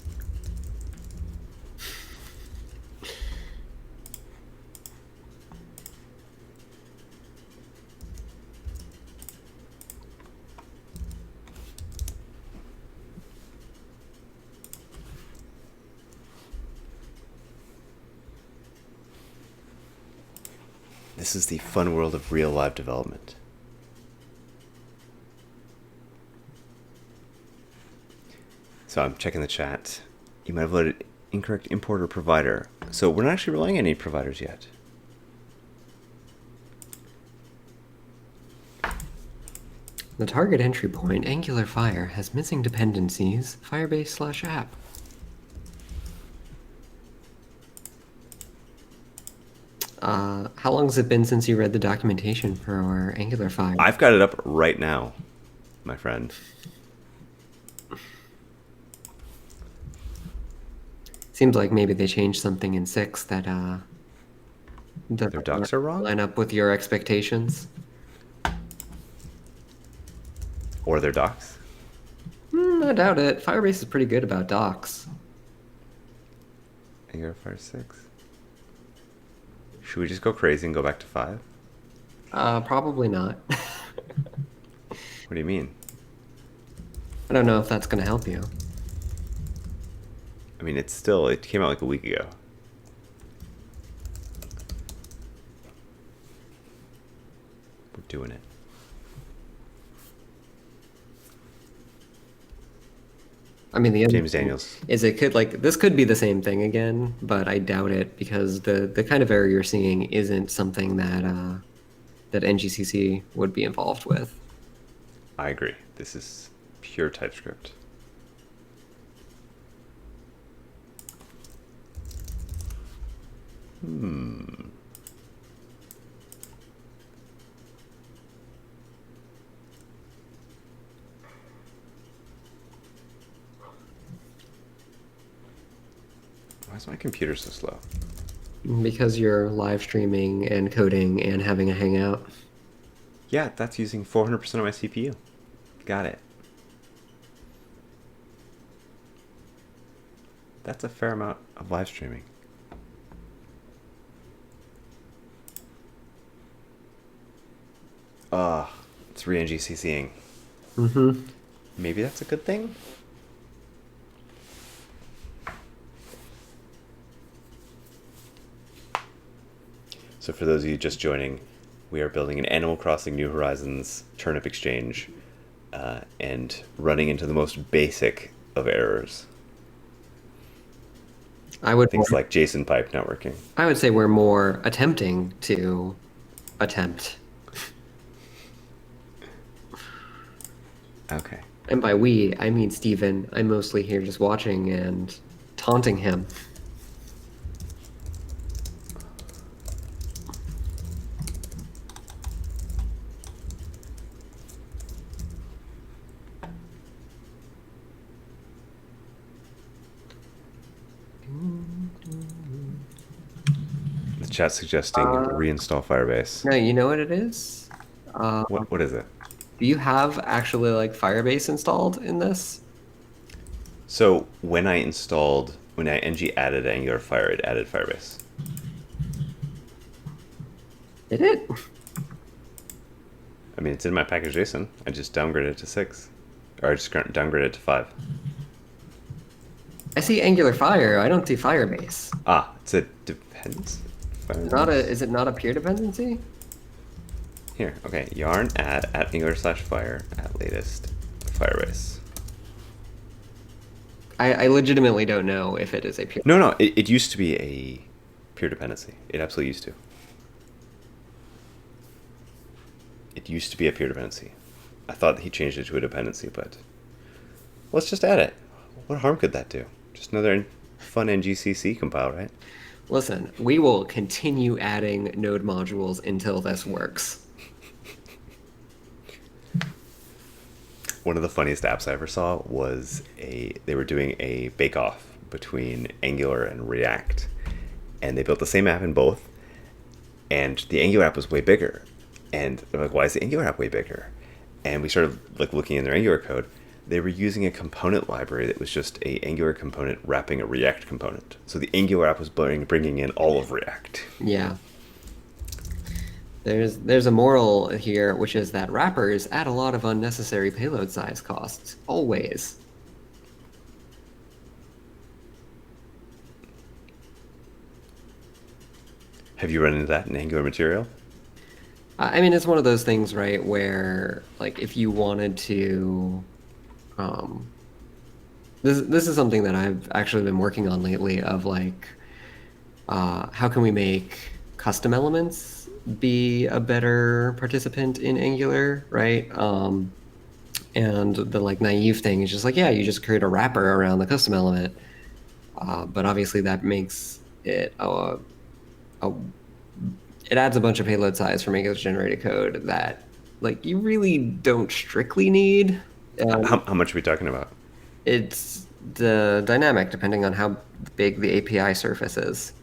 This is the fun world of real live development. So I'm checking the chat. You might have loaded incorrect importer provider. So we're not actually relying on any providers yet. The target entry point, Angular Fire, has missing dependencies, Firebase/app. How long has it been since you read the documentation for our Angular Fire? I've got it up right now, my friend. Seems like maybe they changed something in 6 that Their docs are wrong? line up with your expectations. Or their docs? I doubt it. Firebase is pretty good about docs. Angular Fire 6. Should we just go crazy and go back to 5? Probably not. What do you mean? I don't know if that's going to help you. I mean, it came out like a week ago. We're doing it. I mean, the James Daniels. Is this could be the same thing again, but I doubt it because the kind of error you're seeing isn't something that that NGCC would be involved with. I agree. This is pure TypeScript. Why is my computer so slow? Because you're live streaming and coding and having a hangout. Yeah, that's using 400% of my CPU. Got it. That's a fair amount of live streaming. It's re-NGCCing. Mm-hmm. Maybe that's a good thing? So for those of you just joining, we are building an Animal Crossing New Horizons Turnip exchange and running into the most basic of errors. Things like JSON pipe not working. I would say we're more attempting to attempt. Okay. And by we, I mean Steven. I'm mostly here just watching and taunting him. The chat suggesting reinstall Firebase. No, you know what it is? What is it? Do you have actually like Firebase installed in this? So when I ng added Angular Fire, it added Firebase. Did it? I mean, it's in my package JSON. I just downgraded it to 6. Or I just downgraded it to 5. I see Angular Fire. I don't see Firebase. It's a depends. Is it not a peer dependency? Here, okay. Yarn add at Angular/Fire at latest Firebase. I legitimately don't know if it is a peer. No, it used to be a peer dependency. It absolutely used to. It used to be a peer dependency. I thought he changed it to a dependency, but let's just add it. What harm could that do? Just another fun NGCC compile, right? Listen, we will continue adding node modules until this works. One of the funniest apps I ever saw was they were doing a bake-off between Angular and React, and they built the same app in both, and the Angular app was way bigger. And they're like, why is the Angular app way bigger? And we started like looking in their Angular code. They were using a component library that was just a Angular component wrapping a React component. So the Angular app was bringing in all of React. Yeah. There's a moral here, which is that wrappers add a lot of unnecessary payload size costs. Always. Have you run into that in Angular material? I mean, it's one of those things, right, where like if you wanted to, this is something that I've actually been working on lately. Of like, how can we make custom elements be a better participant in Angular, right? And the like naive thing is just like, yeah, you just create a wrapper around the custom element, but obviously that makes it it adds a bunch of payload size from Angular generated code that like you really don't strictly need. How much are we talking about? It's the dynamic depending on how big the API surface is.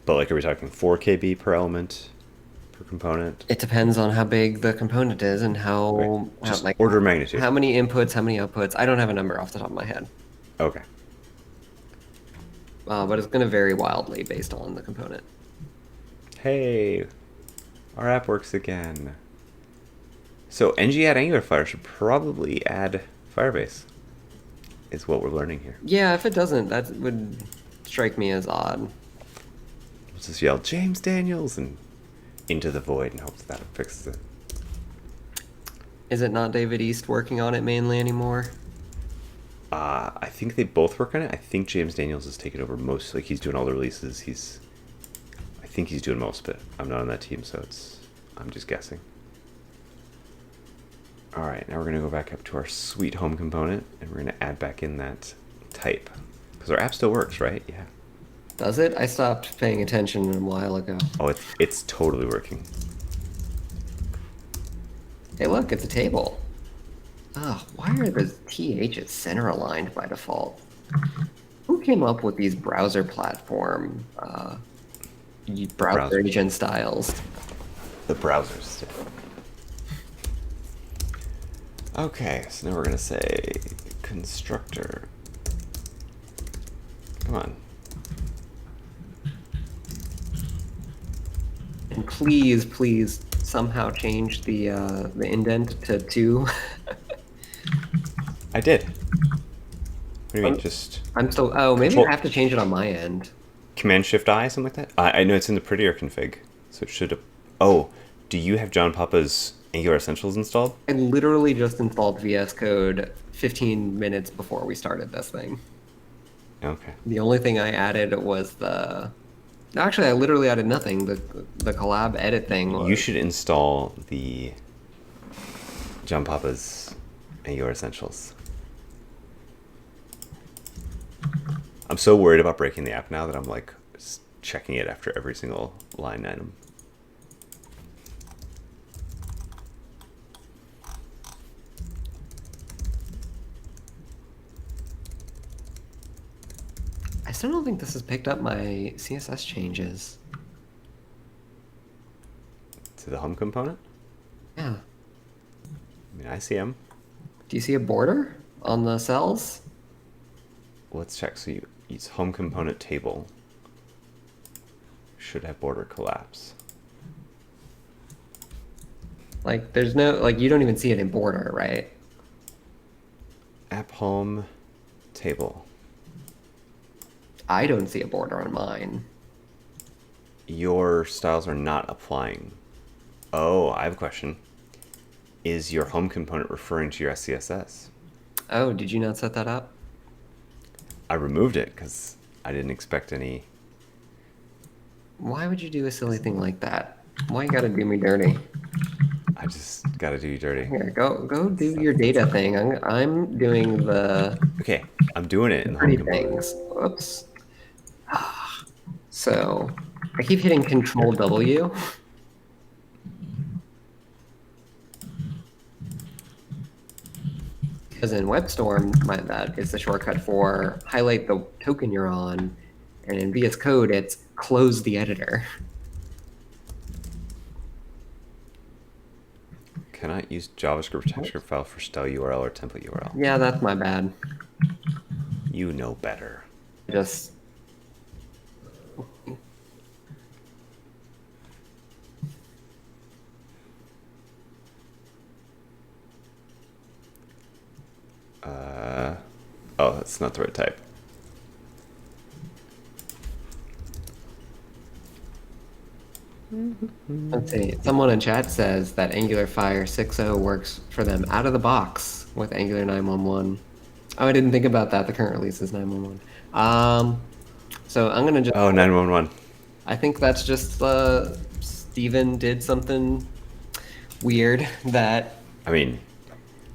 But like, are we talking 4 KB per element per component? It depends on how big the component is and Right. Just like order of magnitude. how many inputs, how many outputs. I don't have a number off the top of my head. Okay. But it's going to vary wildly based on the component. Hey, our app works again. So ng add Angular Fire should probably add Firebase, is what we're learning here. Yeah, if it doesn't, that would strike me as odd. Let's just yell James Daniels and into the void and hope that fixes it. Is it not David East working on it mainly anymore? I think they both work on it. I think James Daniels has taken over most. Like, he's doing all the releases. I think he's doing most of it. I'm not on that team, so I'm just guessing. All right, now we're going to go back up to our sweet home component, and we're going to add back in that type. Because our app still works, right? Yeah. Does it? I stopped paying attention a while ago. Oh, it's totally working. Hey, look, it's a table. Ugh, why are the THs center aligned by default? Who came up with these browser platform browser agent styles? the browsers did. Okay, so now we're gonna say constructor. Come on. And please, please somehow change the indent to 2. I did. What do you mean? Just I'm still. Oh, maybe Control- I have to change it on my end. Command-Shift-I, something like that? I know it's in the prettier config, so it should have... Oh, do you have John Papa's Angular Essentials installed? I literally just installed VS Code 15 minutes before we started this thing. Okay. The only thing I added was the... Actually, I literally added nothing. The collab edit thing was... You should install the John Papa's Angular Essentials. I'm so worried about breaking the app now that I'm like checking it after every single line item. I still don't think this has picked up my CSS changes. To the home component? Yeah. I mean, I see them. Do you see a border on the cells? Let's check. So its home component table should have border collapse. Like, there's no... Like, you don't even see it in border, right? App home table. I don't see a border on mine. Your styles are not applying. Oh, I have a question. Is your home component referring to your SCSS? Oh, did you not set that up? I removed it because I didn't expect any. Why would you do a silly thing like that? Why you gotta do me dirty? I just gotta do you dirty. Here, go do your data thing. I'm doing the Okay, I'm doing it in the home pretty component. things. Whoops. So I keep hitting Control W. Because in WebStorm, that is the shortcut for highlight the token you're on, and in VS Code, it's close the editor. Cannot use JavaScript texture file for style URL or template URL. Yeah, that's my bad. You know better. Just Oh, that's not the right type. let's see. Someone in chat says that Angular Fire 6.0 works for them out of the box with Angular 9.1.1. Oh, I didn't think about that. The current release is 9.1.1. So I'm gonna just. Oh, 911. I think that's just Steven did something weird that I mean,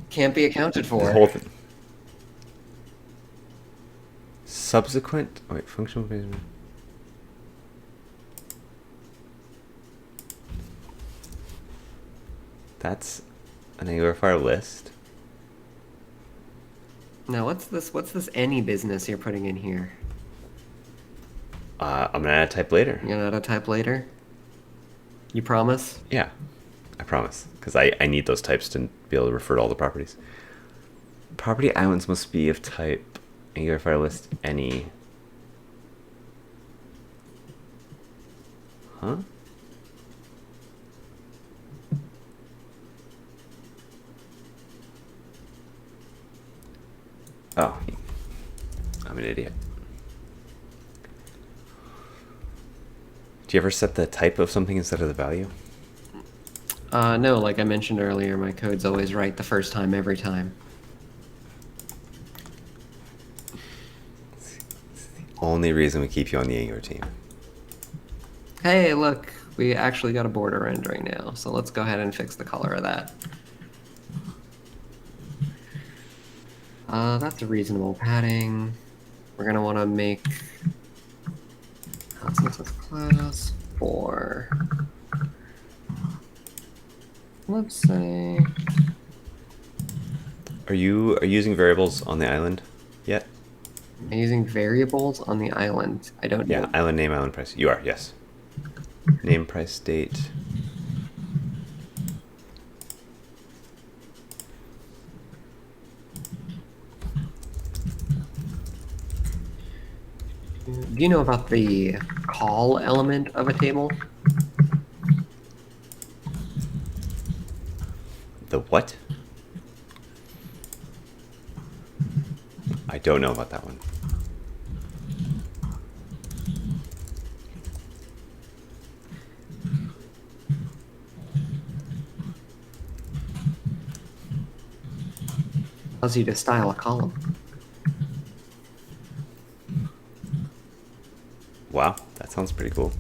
can't be accounted for. the whole thing. Subsequent. Wait, functional basement. That's an Angular Fire list. Now, what's this any business you're putting in here? I'm gonna add a type later. You're gonna type later? You promise? Yeah, I promise. Because I need those types to be able to refer to all the properties. Property islands must be of type Angular Fire list any. Huh? Oh, I'm an idiot. Do you ever set the type of something instead of the value? No, like I mentioned earlier, my code's always right the first time, every time. It's the only reason we keep you on the Angular team. Hey, look, we actually got a border rendering now, so let's go ahead and fix the color of that. That's a reasonable padding. We're gonna want to make CSS class for, let's say, Are you using variables on the island yet? am I using variables on the island? I don't Yeah, know. island name, island price. You are, yes. Name, price, date. Do you know about the call element of a table? The what? I don't know about that one. Allows you to style a column. Wow, that sounds pretty cool.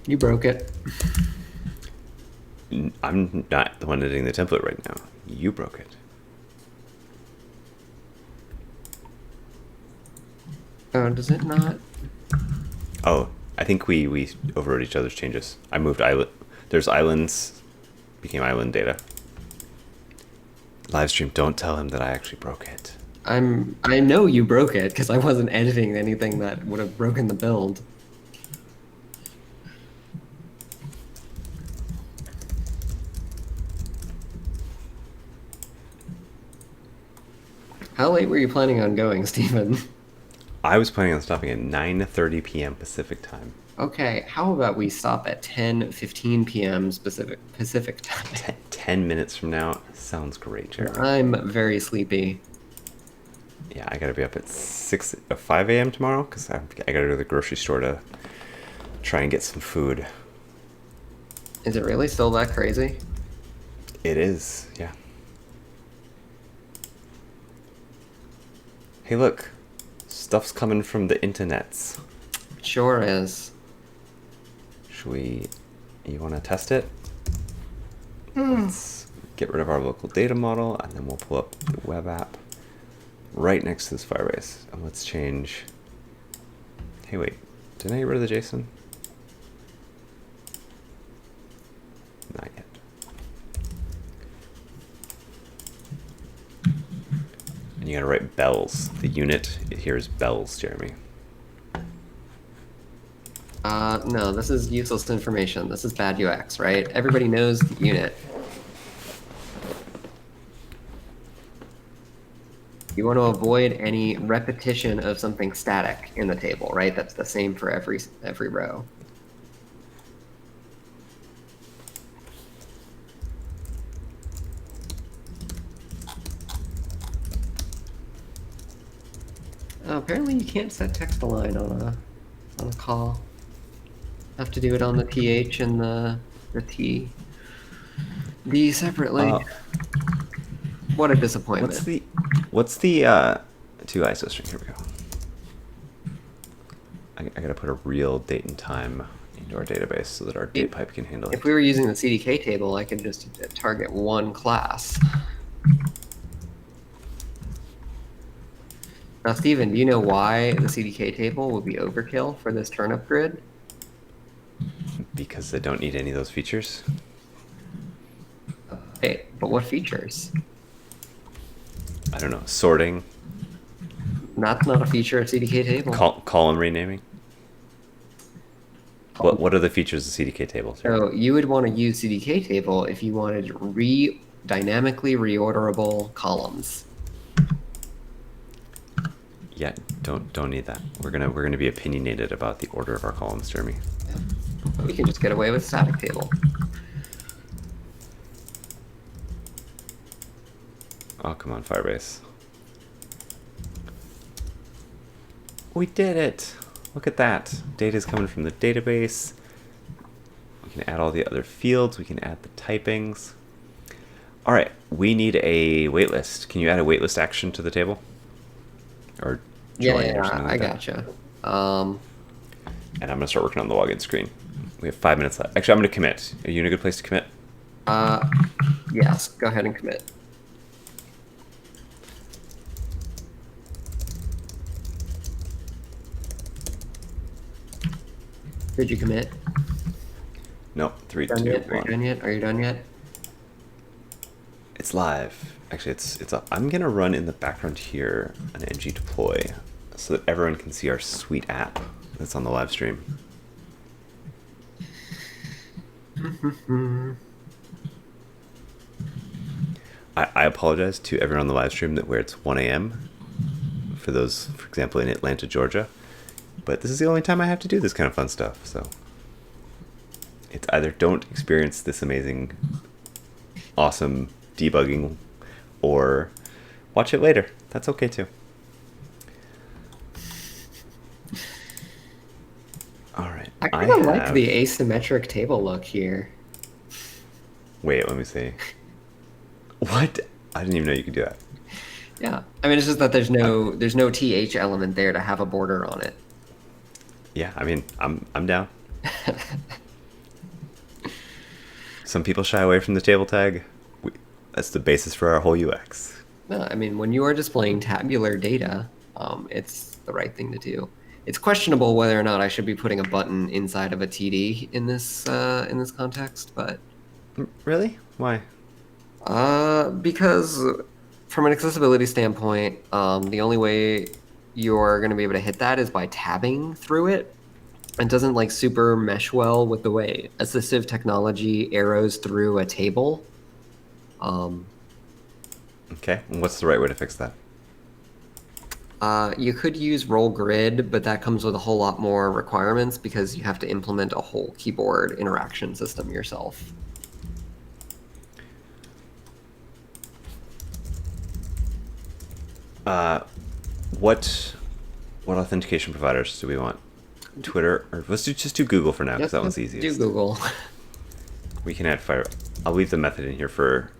You broke it. I'm not the one editing the template right now. You broke it. Oh, does it not? Oh, I think we overrode each other's changes. I moved island. There's islands, became island data. Livestream, don't tell him that I actually broke it. I know you broke it because I wasn't editing anything that would have broken the build. How late were you planning on going, Stephen? I was planning on stopping at 9:30 p.m. Pacific time. Okay, how about we stop at 10:15 p.m. Pacific time? 10 minutes from now sounds great, Jeremy. I'm very sleepy. Yeah, I gotta be up at 5 a.m. tomorrow because I gotta go to the grocery store to try and get some food. Is it really still that crazy? It is, yeah. Hey, look, stuff's coming from the internets. Sure is. You want to test it? Let's get rid of our local data model, and then we'll pull up the web app right next to this Firebase. And let's change. Hey, wait, did I get rid of the JSON? Not yet. And you gotta write bells. The unit here is bells, Jeremy. No, this is useless information. This is bad UX, right? Everybody knows the unit. You want to avoid any repetition of something static in the table, right? That's the same for every row. Apparently you can't set text align on a call. Have to do it on the TH and the T. D separately. What a disappointment. What's the to ISO string? Here we go. I gotta put a real date and time into our database so that our date pipe can handle it. If we were using the CDK table, I could just target one class. Now, Steven, do you know why the CDK table would be overkill for this turnip grid? Because they don't need any of those features. Hey, but what features? I don't know. Sorting. That's not a feature of CDK table. Column renaming. What are the features of CDK table? So you would want to use CDK table if you wanted dynamically reorderable columns. Yeah, don't need that. We're gonna be opinionated about the order of our columns, Jeremy. We can just get away with static table. Oh, come on, Firebase. We did it! Look at that. Data is coming from the database. We can add all the other fields. We can add the typings. All right, we need a waitlist. Can you add a waitlist action to the table? Or join or something like I that? gotcha. And I'm gonna start working on the login screen. We have 5 minutes left. Actually, I'm gonna commit. Are you in a good place to commit? Yes, go ahead and commit. Did you commit? No, 3, Done 2, yet? Are you 1. done yet? Are you done yet? It's live. Actually, it's up. I'm gonna run in the background here an ng deploy so that everyone can see our sweet app that's on the live stream. I apologize to everyone on the live stream that where it's 1 a.m. for those, for example, in Atlanta, Georgia. But this is the only time I have to do this kind of fun stuff. So it's either don't experience this amazing, awesome debugging, or watch it later. That's okay too. All right. I kind of like the asymmetric table look here. Wait, let me see. What? I didn't even know you could do that. Yeah, I mean, it's just that there's no th element there to have a border on it. Yeah, I mean, I'm down. Some people shy away from the table tag. That's the basis for our whole UX. No, I mean, when you are displaying tabular data, it's the right thing to do. It's questionable whether or not I should be putting a button inside of a TD in this context, but Really? Why? because from an accessibility standpoint, the only way you're going to be able to hit that is by tabbing through it. It doesn't like super mesh well with the way assistive technology arrows through a table. Okay, and what's the right way to fix that? You could use roll grid, but that comes with a whole lot more requirements because you have to implement a whole keyboard interaction system yourself. What authentication providers do we want? Twitter, or let's just do Google for now because that one's easiest. Do Google. We can add Fire. I'll leave the method in here for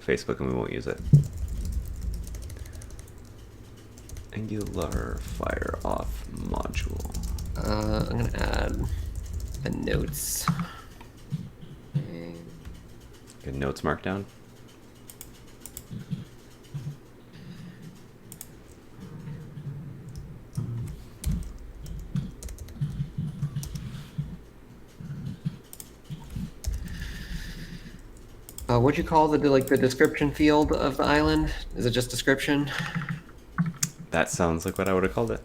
Facebook, and we won't use it. Angular Fire Auth module. I'm gonna add a notes. Good notes markdown. What'd you call the description field of the island? Is it just description? That sounds like what I would have called it.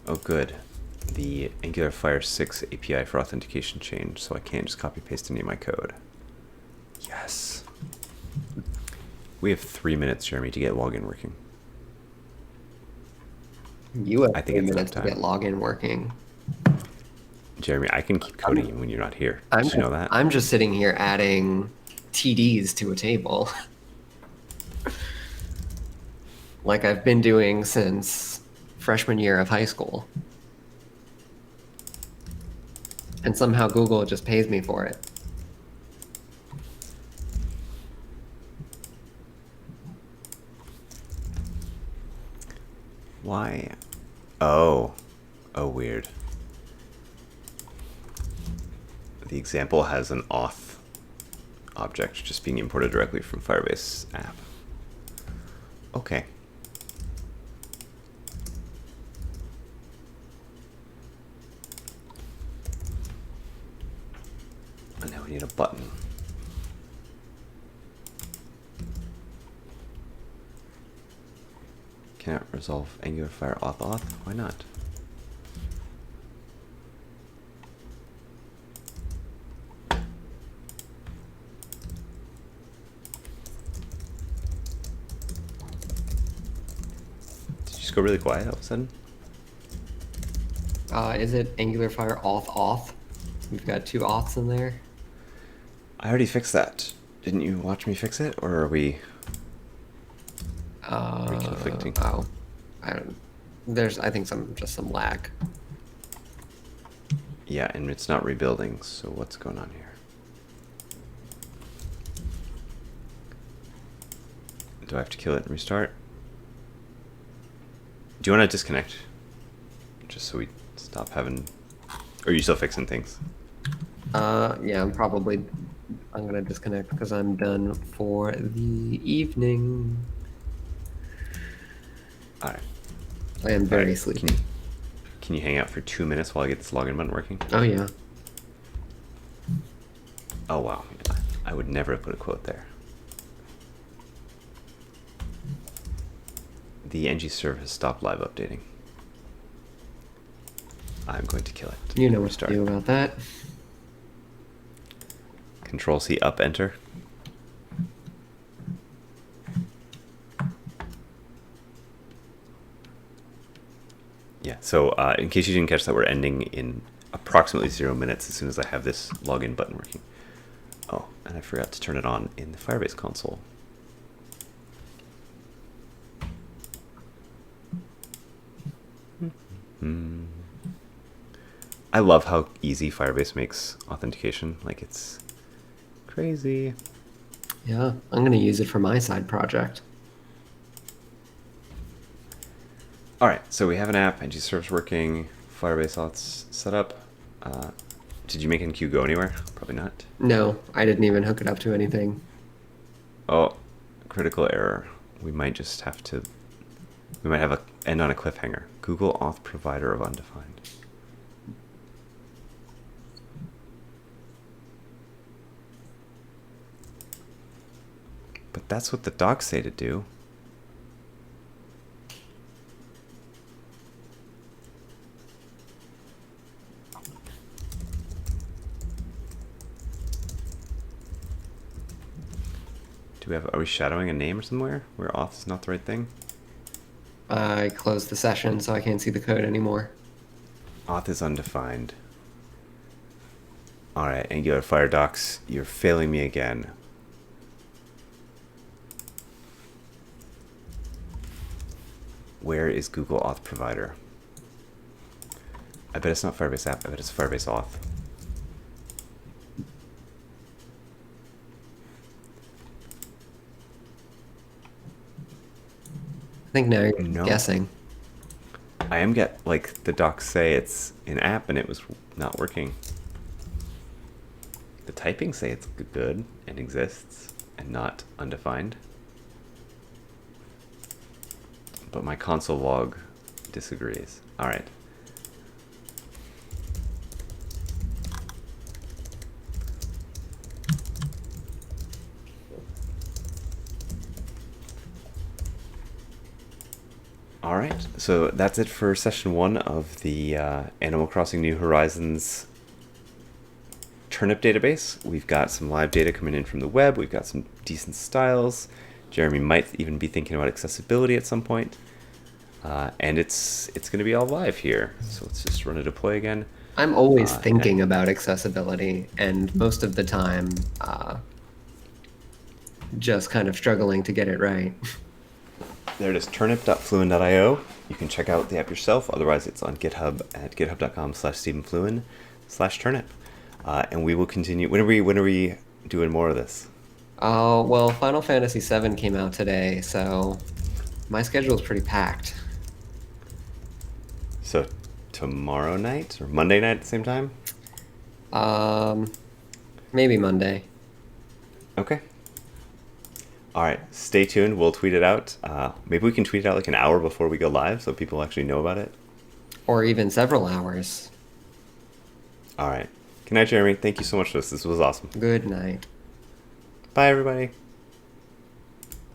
Oh, good. The Angular Fire 6 API for authentication changed, so I can't just copy paste any of my code. Yes. We have 3 minutes, Jeremy, to get login working. You have I think 3 it's minutes to time. get login working. Jeremy, I can keep coding when you're not here. Did you know that? I'm just sitting here adding TDs to a table. Like I've been doing since freshman year of high school. And somehow Google just pays me for it. Why? Oh, weird. The example has an auth object just being imported directly from Firebase app. Okay. And now we need a button. Cannot resolve Angular Fire auth. Why not? Did you just go really quiet all of a sudden? Is it Angular Fire auth? We've got 2 auths in there. I already fixed that. Didn't you watch me fix it, or are we conflicting? Oh, there's I think just some lag. Yeah, and it's not rebuilding, so what's going on here? Do I have to kill it and restart? Do you want to disconnect? Just so we stop having... Or are you still fixing things? Yeah, I'm gonna disconnect because I'm done for the evening. Alright. I am very sleepy. Can you hang out for 2 minutes while I get this login button working? Oh yeah. Oh wow. I would never have put a quote there. the ng server has stopped live updating. I'm going to kill it. You know what to do about that. Control C, up, enter. Yeah, so in case you didn't catch that, we're ending in approximately 0 minutes as soon as I have this login button working. Oh, and I forgot to turn it on in the Firebase console. I love how easy Firebase makes authentication. Like, it's crazy. Yeah, I'm going to use it for my side project. All right, so we have an app, ng server's working, Firebase auth's set up. Did you make NQ go anywhere? Probably not. No, I didn't even hook it up to anything. Oh, critical error. We might just have to. We might have a end on a cliffhanger. Google auth provider of undefined. But that's what the docs say to do. Are we shadowing a name or somewhere where auth is not the right thing? I closed the session, so I can't see the code anymore. Auth is undefined. All right, Angular Fire Docs, you're failing me again. Where is Google Auth Provider? I bet it's not Firebase app. I bet it's Firebase Auth. I think now you're guessing. I am like the docs say it's an app and it was not working. The typing say it's good and exists and not undefined. But my console log disagrees. All right. All right, so that's it for session 1 of the Animal Crossing New Horizons Turnip database. We've got some live data coming in from the web. We've got some decent styles. Jeremy might even be thinking about accessibility at some point. And it's going to be all live here. So let's just run a deploy again. I'm always thinking about accessibility, and most of the time just kind of struggling to get it right. There it is, turnip.fluent.io. You can check out the app yourself. Otherwise, it's on GitHub at github.com/StephenFluin/turnip. And we will continue. When are we doing more of this? Well, Final Fantasy VII came out today, so my schedule is pretty packed. So tomorrow night or Monday night at the same time? Maybe Monday. Okay. All right, stay tuned. We'll tweet it out. Maybe we can tweet it out like an hour before we go live so people actually know about it. Or even several hours. All right. Good night, Jeremy. Thank you so much for this. This was awesome. Good night. Bye, everybody.